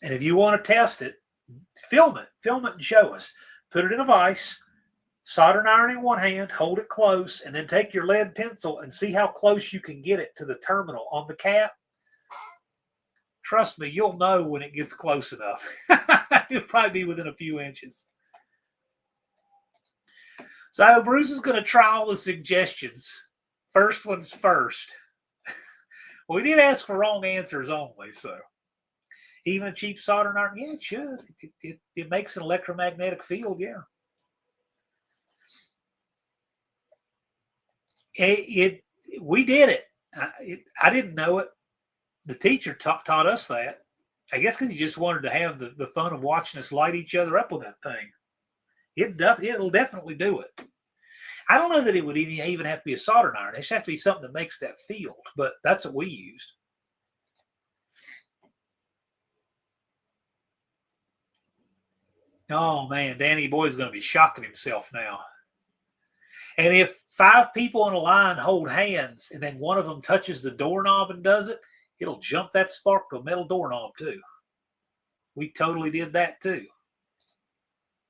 And if you want to test it, film it and show us. Put it in a vise, soldering iron in one hand, hold it close, and then take your lead pencil and see how close you can get it to the terminal on the cap. Trust me, you'll know when it gets close enough. It'll probably be within a few inches. So Bruce is going to try all the suggestions. First one's first. We did ask for wrong answers only, so. Even a cheap soldering iron, yeah, it should. It makes an electromagnetic field, yeah. We did it. I didn't know it. The teacher taught us that. I guess because he just wanted to have the fun of watching us light each other up with that thing. It'll definitely do it. I don't know that it would even have to be a soldering iron. It just has to be something that makes that field, but that's what we used. Oh, man, Danny Boy's going to be shocking himself now. And if 5 people in a line hold hands and then one of them touches the doorknob and does it, it'll jump that spark to a metal doorknob too. We totally did that too.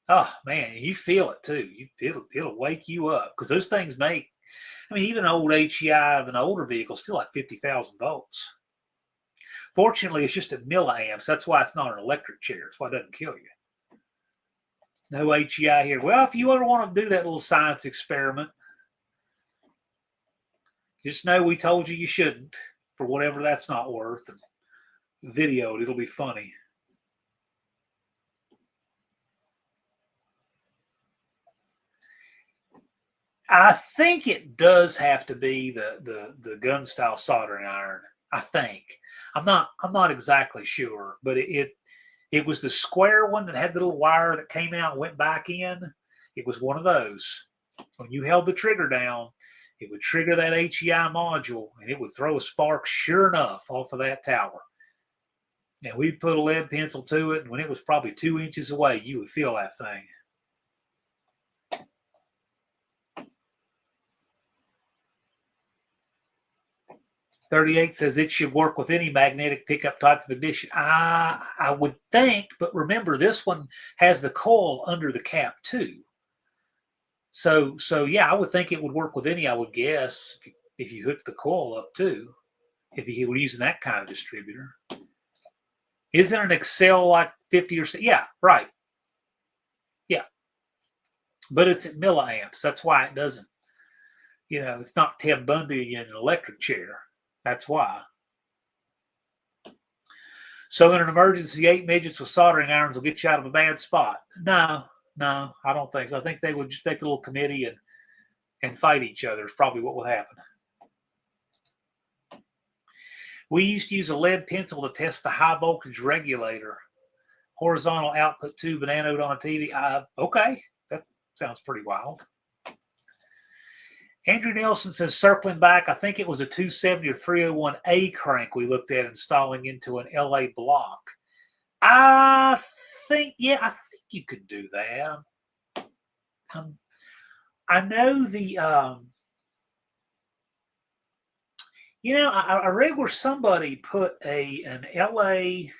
Oh man, you feel it too. It'll wake you up because those things make. I mean, even an old HEI of an older vehicle still like 50,000 volts. Fortunately, it's just at milliamps. That's why it's not an electric chair. That's why it doesn't kill you. No HEI here. Well, if you ever want to do that little science experiment, just know we told you shouldn't for whatever that's not worth. And videoed, it'll be funny. I think it does have to be the gun style soldering iron. I think. I'm not exactly sure, but it was the square one that had the little wire that came out and went back in. It was one of those. When you held the trigger down, it would trigger that HEI module and it would throw a spark, sure enough, off of that tower. And we put a lead pencil to it, and when it was probably 2 inches away, you would feel that thing. "38 says it should work with any magnetic pickup type of ignition. I would think, but remember, this one has the coil under the cap too. So yeah, I would think it would work with any. I would guess if you hooked the coil up too, if you were using that kind of distributor. Isn't an Excel like 50 or so? Yeah, right. Yeah, but it's at milliamps. That's why it doesn't. It's not Ted Bundy in an electric chair. That's why. So in an emergency, 8 midgets with soldering irons will get you out of a bad spot. No, I don't think so. I think they would just make a little committee and fight each other is probably what would happen. We used to use a lead pencil to test the high voltage regulator. Horizontal output tube and anode on a TV. Okay, that sounds pretty wild. Andrew Nelson says, circling back, I think it was a 270 or 301A crank we looked at installing into an LA block. I think you could do that. I know I read where somebody put an LA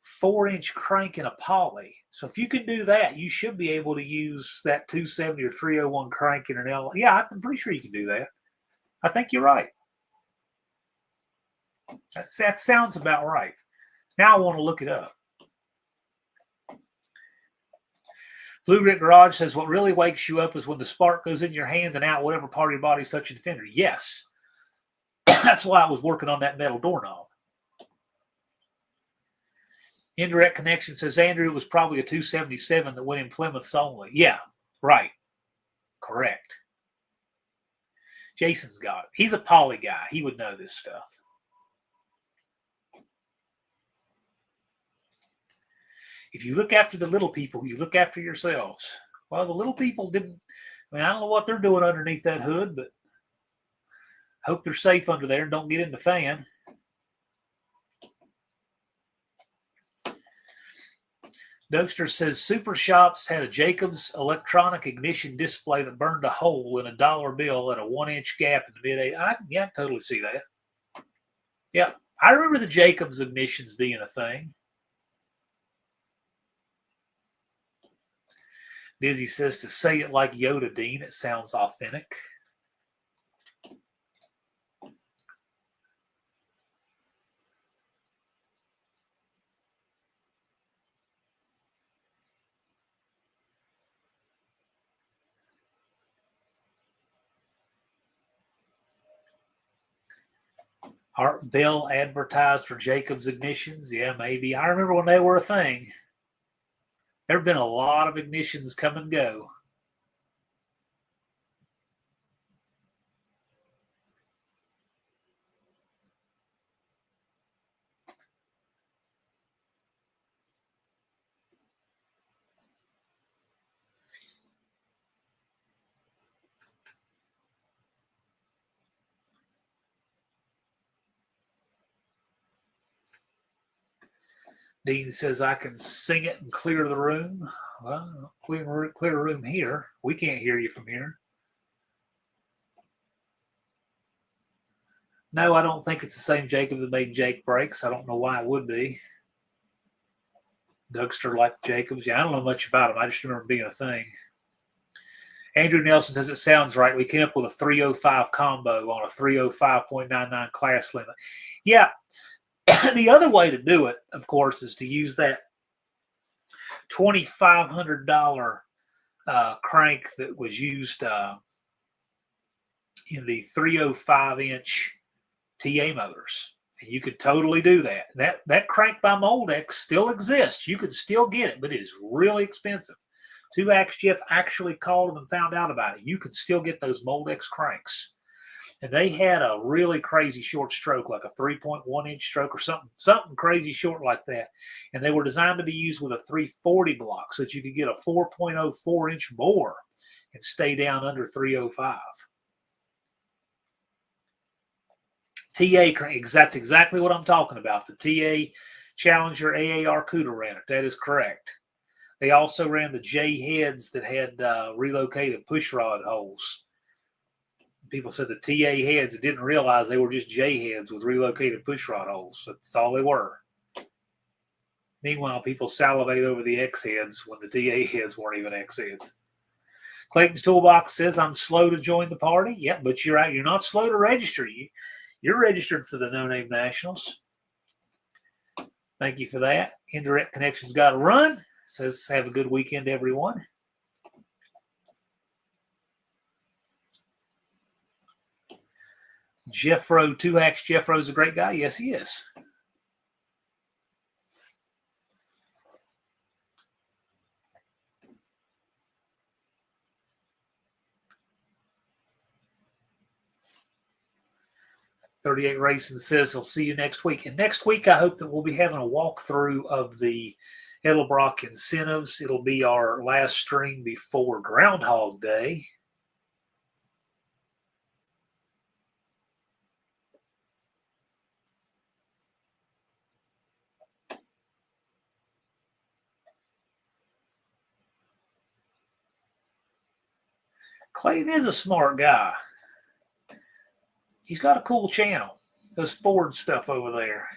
4-inch crank in a poly. So if you can do that, you should be able to use that 270 or 301 crank in an LA. Yeah, I'm pretty sure you can do that. I think you're right. That sounds about right. Now I want to look it up. Blue Grit Garage says, what really wakes you up is when the spark goes in your hand and out whatever part of your body's touching the fender. Yes. That's why I was working on that metal doorknob. Indirect Connection says, Andrew, it was probably a 277 that went in Plymouths only. Yeah, right. Correct. Jason's got it. He's a poly guy. He would know this stuff. If you look after the little people, you look after yourselves. Well, the little people didn't. I don't know what they're doing underneath that hood, but hope they're safe under there and don't get in the fan. Dougster says Super Shops had a Jacobs electronic ignition display that burned a hole in a dollar bill at a 1-inch gap in the mid-80s. I can totally see that. Yeah, I remember the Jacobs ignitions being a thing. Dizzy says to say it like Yoda, Dean. It sounds authentic. Art Bell advertised for Jacobs ignitions. Yeah, maybe. I remember when they were a thing. There have been a lot of ignitions come and go. Dean says I can sing it and clear the room. Well, clear room here. We can't hear you from here. No, I don't think it's the same Jacob that made Jake Breaks. I don't know why it would be. Dougster like Jacobs. Yeah, I don't know much about him. I just remember being a thing. Andrew Nelson says it sounds right. We came up with a 305 combo on a 305.99 class limit. Yeah, the other way to do it, of course, is to use that $2,500 crank that was used in the 305-inch TA motors. And you could totally do that. That crank by Moldex still exists. You could still get it, but it is really expensive. 2Ax Jeff actually called them and found out about it. You could still get those Moldex cranks. And they had a really crazy short stroke, like a 3.1-inch stroke or something crazy short like that. And they were designed to be used with a 340 block so that you could get a 4.04-inch bore and stay down under 305. TA crank, that's exactly what I'm talking about. The TA Challenger AAR Cuda ran it. That is correct. They also ran the J heads that had relocated pushrod holes. People said the TA heads didn't realize they were just J heads with relocated pushrod holes. That's all they were. Meanwhile, people salivate over the X heads when the TA heads weren't even X heads. Clayton's Toolbox says, I'm slow to join the party. Yeah, but you're out. You're not slow to register. You're registered for the No Name Nationals. Thank you for that. Indirect Connections got to run. Says, have a good weekend, everyone. Jeffro, 2Ax Jeffro's a great guy. Yes, he is. .38 Racing says he'll see you next week. And next week, I hope that we'll be having a walkthrough of the Edelbrock incentives. It'll be our last stream before Groundhog Day. Clayton is a smart guy. He's got a cool channel. Those Ford stuff over there.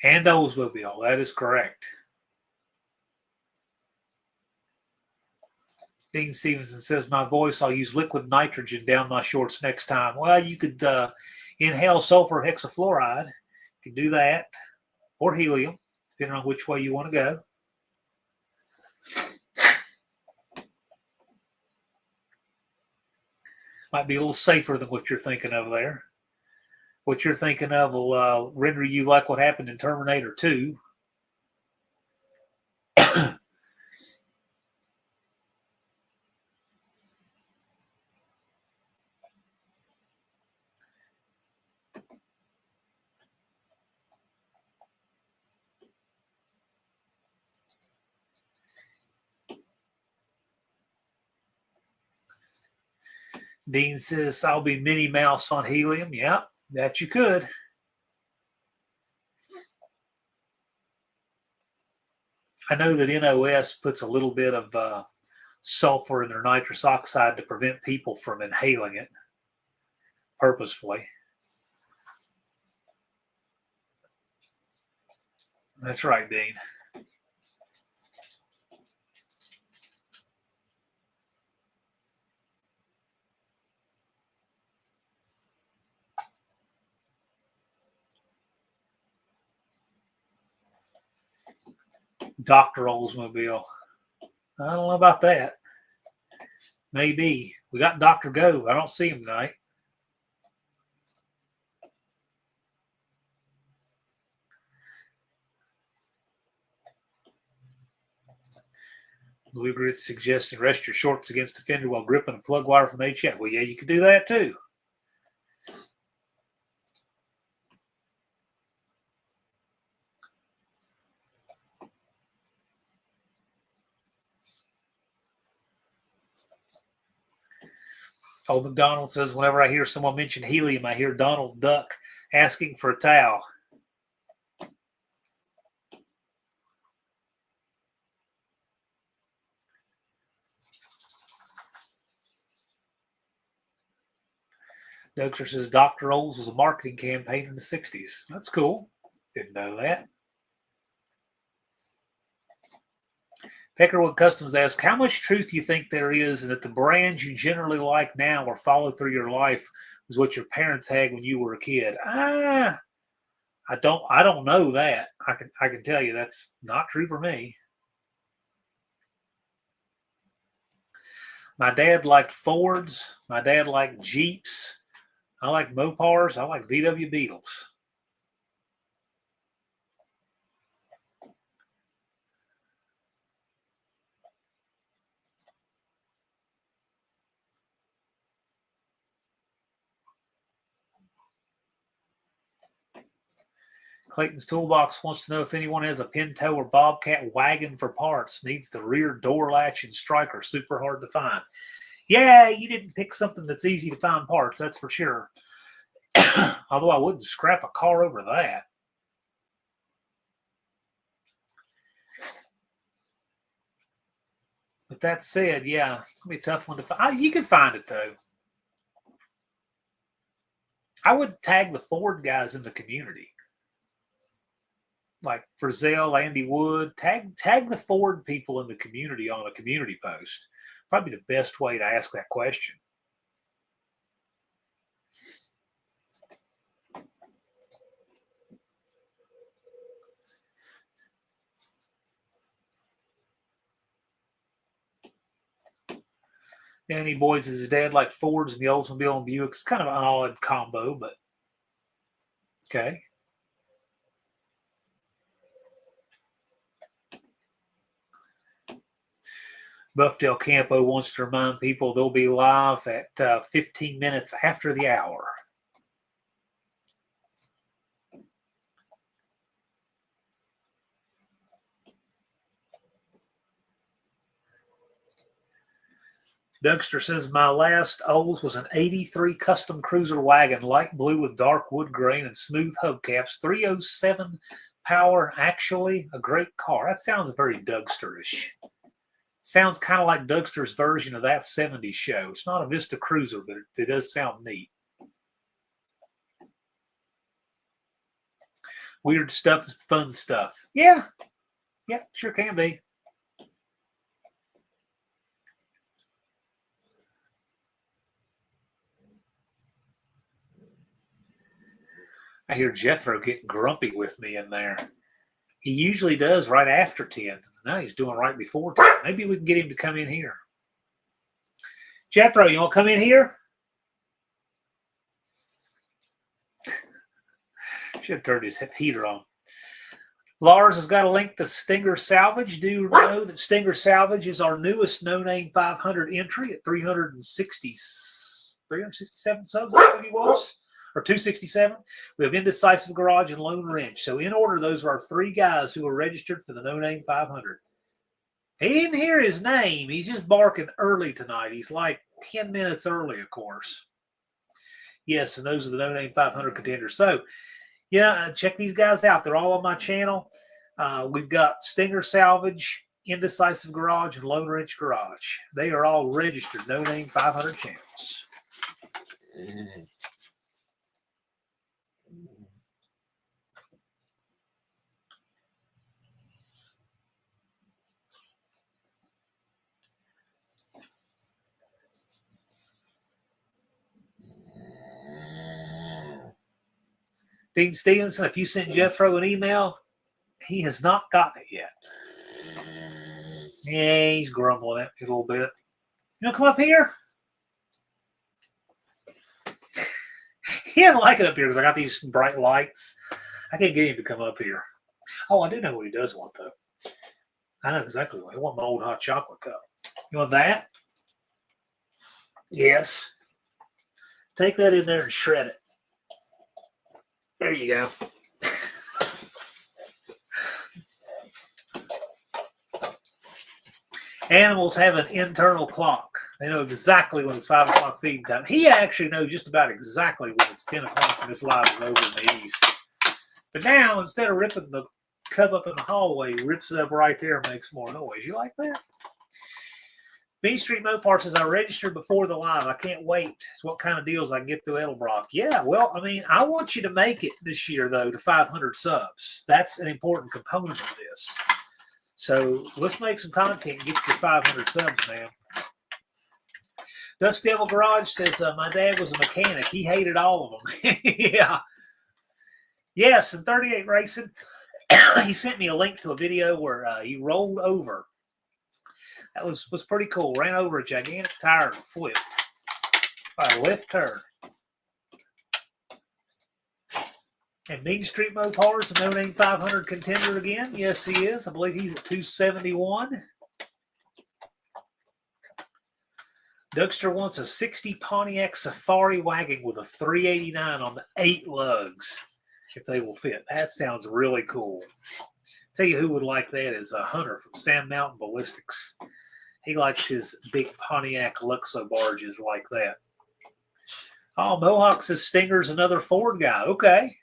And Oldsmobile. That is correct. Dean Stevenson says, my voice, I'll use liquid nitrogen down my shorts next time. Well, you could inhale sulfur hexafluoride. You could do that. Or helium, depending on which way you want to go. Might be a little safer than what you're thinking of there. What you're thinking of will render you like what happened in Terminator 2. Dean says, I'll be Minnie Mouse on helium. Yeah, that you could. I know that NOS puts a little bit of sulfur in their nitrous oxide to prevent people from inhaling it purposefully. That's right, Dean. Dr. Oldsmobile. I don't know about that. Maybe. We got Dr. Go. I don't see him tonight. Blue Grit suggesting rest your shorts against the fender while gripping a plug wire from HF. Well, yeah, you could do that too. Old McDonald says, whenever I hear someone mention helium, I hear Donald Duck asking for a towel. Dougster says, Dr. Oles was a marketing campaign in the 60s. That's cool. Didn't know that. Peckerwood Customs asks, how much truth do you think there is in that the brands you generally like now or follow through your life was what your parents had when you were a kid? I don't know that. I can tell you that's not true for me. My dad liked Fords. My dad liked Jeeps. I like Mopars. I like VW Beetles. Clayton's Toolbox wants to know if anyone has a Pinto or Bobcat wagon for parts. Needs the rear door latch and striker. Super hard to find. Yeah, you didn't pick something that's easy to find parts, that's for sure. Although I wouldn't scrap a car over that. But that said, yeah, it's going to be a tough one to find. You can find it, though. I would tag the Ford guys in the community. Like Frizzell, Andy Wood, tag the Ford people in the community on a community post. Probably the best way to ask that question. Danny Boys is his dad like Fords and the Oldsmobile and Buick. It's kind of an odd combo, but okay. Buffdale Campo wants to remind people they'll be live at 15 minutes after the hour. Dougster says, my last Olds was an 83 custom cruiser wagon, light blue with dark wood grain and smooth hubcaps, 307 power, actually a great car. That sounds very Dougsterish. Sounds kind of like Dougster's version of that 70s show. It's not a Vista Cruiser, but it does sound neat. Weird stuff is fun stuff. Yeah, sure can be. I hear Jethro getting grumpy with me in there. He usually does right after 10. Now he's doing right before 10. Maybe we can get him to come in here. Jethro, you want to come in here? Should have turned his heater on. Lars has got a link to Stinger Salvage. Do you know that Stinger Salvage is our newest No Name 500 entry at 367 subs, I think he was? Or 267. We have Indecisive Garage and Lone Wrench. So in order, those are our three guys who are registered for the No Name 500. He didn't hear his name. He's just barking early tonight. He's like 10 minutes early, of course. Yes, and those are the No Name 500 contenders. So, yeah, check these guys out. They're all on my channel. We've got Stinger Salvage, Indecisive Garage, and Lone Wrench Garage. They are all registered No Name 500 channels. Dean Stevenson, if you sent Jethro an email, he has not gotten it yet. Yeah, he's grumbling at me a little bit. You want to come up here? He didn't like it up here because I got these bright lights. I can't get him to come up here. Oh, I do know what he does want, though. I know exactly what he wants. My old hot chocolate cup. You want that? Yes. Take that in there and shred it. There you go. Animals have an internal clock. They know exactly when it's 5 o'clock feeding time. He actually knows just about exactly when it's 10 o'clock and this live is over in the east. But now, instead of ripping the cub up in the hallway, he rips it up right there and makes more noise. You like that? Main Street Mopar says, I registered before the live. I can't wait. It's what kind of deals I can get through Edelbrock. Yeah, well, I mean, I want you to make it this year, though, to 500 subs. That's an important component of this. So let's make some content and get to 500 subs, man. Dust Devil Garage says, my dad was a mechanic. He hated all of them. Yeah. Yes, in 38 Racing, he sent me a link to a video where he rolled over. That was pretty cool. Ran over a gigantic tire and flipped by a left turn. And Mean Street Mopars, a No Name 500 contender again. Yes, he is. I believe he's at 271. Dougster wants a 60 Pontiac Safari wagon with a 389 on the 8 lugs, if they will fit. That sounds really cool. Tell you who would like that is a Hunter from Sand Mountain Ballistics. He likes his big Pontiac Luxo barges like that. Oh, Mohawk says Stinger's another Ford guy. Okay.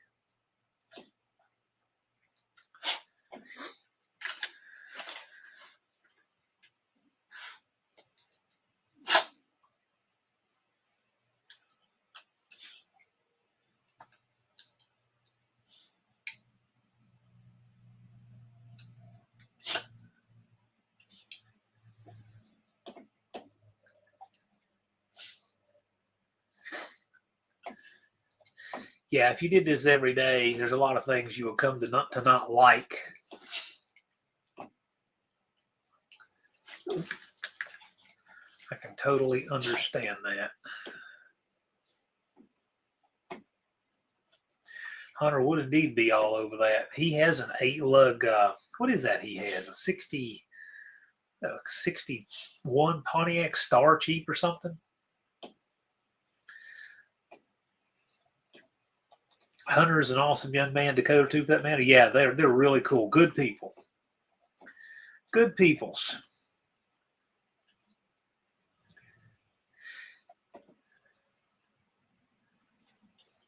Yeah, if you did this every day, there's a lot of things you would come to not like. I can totally understand that. Hunter would indeed be all over that. He has an 8-lug, what is that he has? A 61 Pontiac Star Chief or something? Hunter is an awesome young man. Dakota Tooth, that man. Yeah, they're really cool. Good people. Good peoples.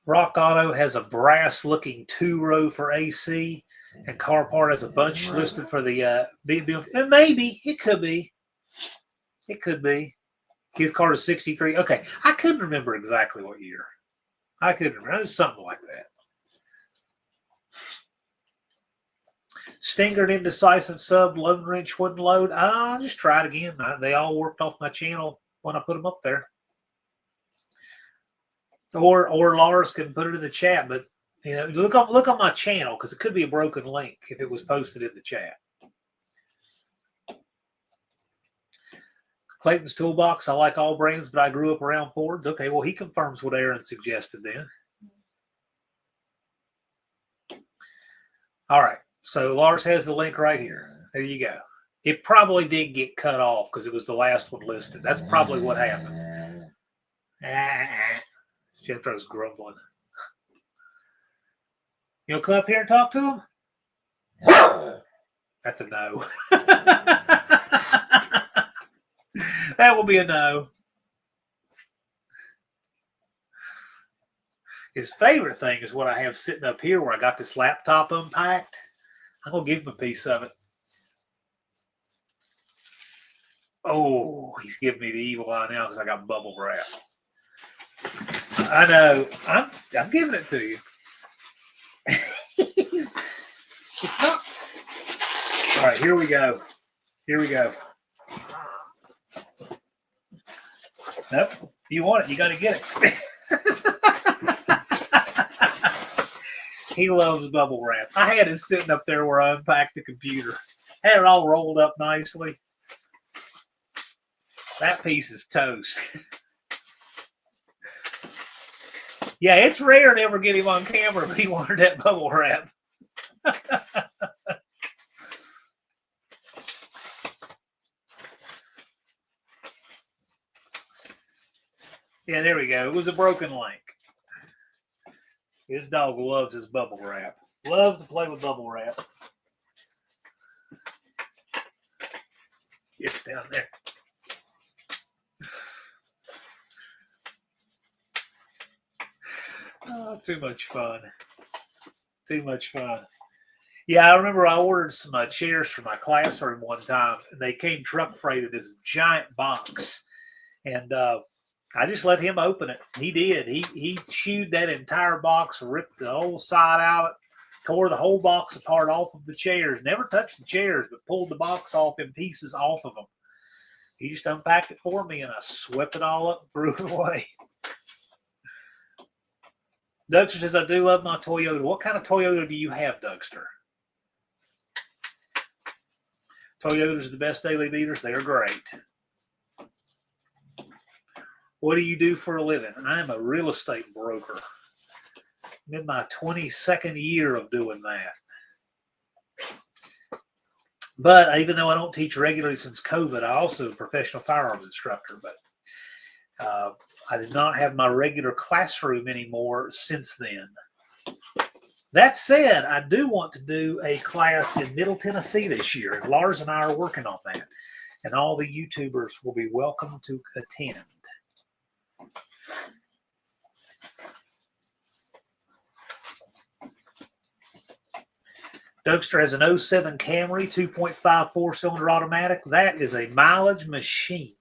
Rock Auto has a brass-looking 2-row for AC, and Carpart has a bunch listed for the BB. And maybe it could be. It could be. His car is 63. Okay, I couldn't remember exactly what year. I couldn't remember. It was something like that. Stinger indecisive sub. Lone wrench wouldn't load. I'll just try it again. They all worked off my channel when I put them up there. Or Lars can put it in the chat, but you know, look on my channel because it could be a broken link if it was posted in the chat. Clayton's Toolbox. I like all brands, but I grew up around Fords. Okay, well, he confirms what Aaron suggested then. All right, so Lars has the link right here. There you go. It probably did get cut off because it was the last one listed. That's probably what happened. Jethro's grumbling. You'll come up here and talk to him? That's a no. That will be a no. His favorite thing is what I have sitting up here where I got this laptop unpacked. I'm going to give him a piece of it. Oh, he's giving me the evil eye now because I got bubble wrap. I know. I'm giving it to you. It's not. All right, here we go. Here we go. Nope. If you want it, you got to get it. He loves bubble wrap. I had it sitting up there where I unpacked the computer. Had it all rolled up nicely. That piece is toast. Yeah, it's rare to ever get him on camera, but he wanted that bubble wrap. Yeah, there we go. It was a broken link. His dog loves his bubble wrap. Loves to play with bubble wrap. Get down there. Oh, too much fun. Too much fun. Yeah, I remember I ordered some chairs for my classroom one time, and they came truck freighted as a giant box. And I just let him open it. He did. He chewed that entire box, ripped the whole side out, tore the whole box apart off of the chairs. Never touched the chairs, but pulled the box off in pieces off of them. He just unpacked it for me, and I swept it all up and threw it away. Dougster says, I do love my Toyota. What kind of Toyota do you have, Dougster? Toyotas are the best daily beaters. They are great. What do you do for a living? I am a real estate broker. I'm in my 22nd year of doing that. But even though I don't teach regularly since COVID, I also am a professional firearms instructor. But I did not have my regular classroom anymore since then. That said, I do want to do a class in Middle Tennessee this year. And Lars and I are working on that. And all the YouTubers will be welcome to attend. Dougster has an 07 Camry, 2.5 four-cylinder automatic. That is a mileage machine.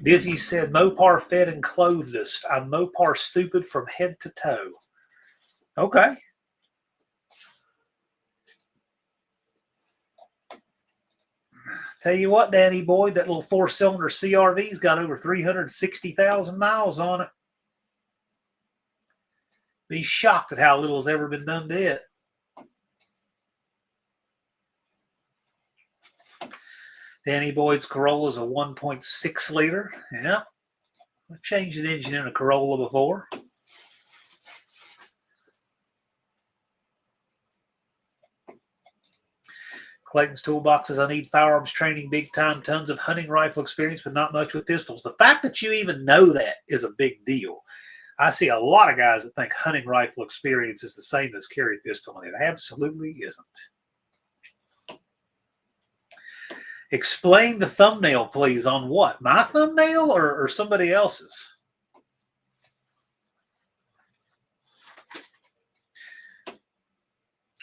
Dizzy said, Mopar fed and clothed us. I'm Mopar stupid from head to toe. Okay. Tell you what, Danny boy, that little four-cylinder CRV's got over 360,000 miles on it. Be shocked at how little has ever been done to it. Danny Boyd's Corolla is a 1.6 liter. Yeah. I've changed an engine in a Corolla before. Clayton's Toolboxes, I need firearms training big time, tons of hunting rifle experience, but not much with pistols. The fact that you even know that is a big deal. I see a lot of guys that think hunting rifle experience is the same as carry pistol, and it absolutely isn't. Explain the thumbnail, please. On what? My thumbnail or somebody else's?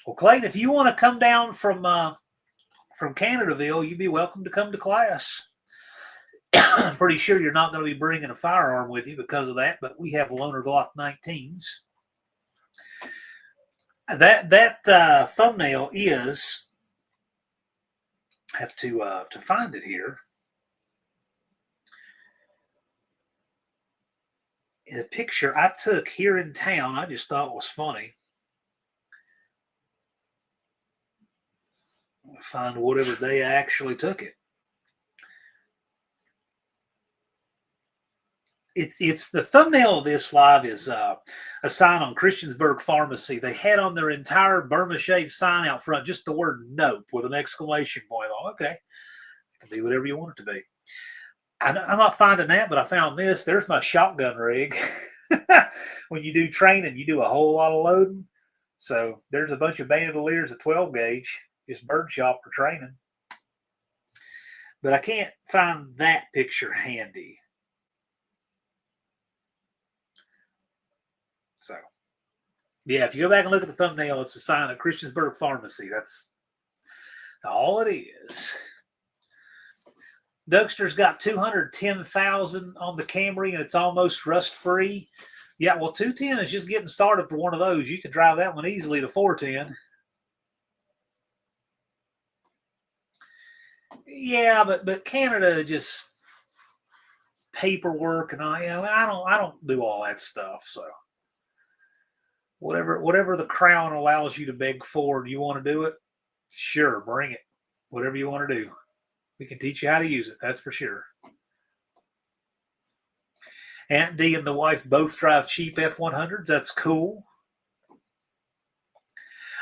Well, Clayton, if you want to come down from Canadaville, you'd be welcome to come to class. I'm pretty sure you're not going to be bringing a firearm with you because of that, but we have loaner Glock 19s. That thumbnail is... I have to find it here. A picture I took here in town, I just thought was funny. I'll find whatever day I actually took it. It's the thumbnail of this live is a sign on Christiansburg Pharmacy. They had on their entire Burma shave sign out front just the word "nope" with an exclamation point. Okay, it can be whatever you want it to be. I'm not finding that, but I found this. There's my shotgun rig. When you do training, you do a whole lot of loading. So there's a bunch of bandoliers at 12 gauge, just birdshot for training. But I can't find that picture handy. So, yeah, if you go back and look at the thumbnail, it's a sign at Christiansburg Pharmacy. That's all it is. Dougster's got 210,000 on the Camry, and it's almost rust-free. Yeah, well, 210 is just getting started for one of those. You can drive that one easily to 410. Yeah, but Canada just paperwork and I don't do all that stuff. So whatever the crown allows you to beg for, do you want to do it? Sure, bring it. Whatever you want to do. We can teach you how to use it, that's for sure. Aunt D and the wife both drive cheap F-100s. That's cool.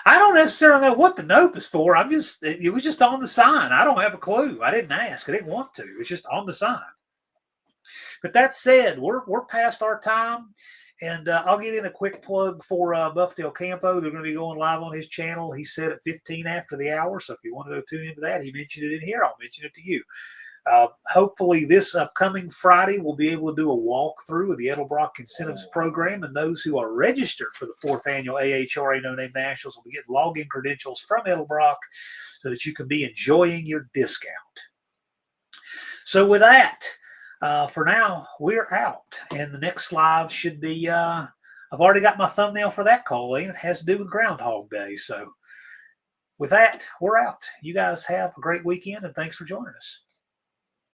I don't necessarily know what the nope is for. It was just on the sign. I don't have a clue. I didn't ask. I didn't want to. It's just on the sign. But that said, we're past our time. And I'll get in a quick plug for Buff Del Campo. They're going to be going live on his channel. He said at 15 after the hour. So if you want to go tune into that, he mentioned it in here. I'll mention it to you. Hopefully this upcoming Friday, we'll be able to do a walkthrough of the Edelbrock Incentives Program, and those who are registered for the 4th Annual AHRA No Name Nationals will be getting login credentials from Edelbrock so that you can be enjoying your discount. So with that, for now, we're out, and the next live should be, I've already got my thumbnail for that, Colleen. It has to do with Groundhog Day. So with that, we're out. You guys have a great weekend, and thanks for joining us.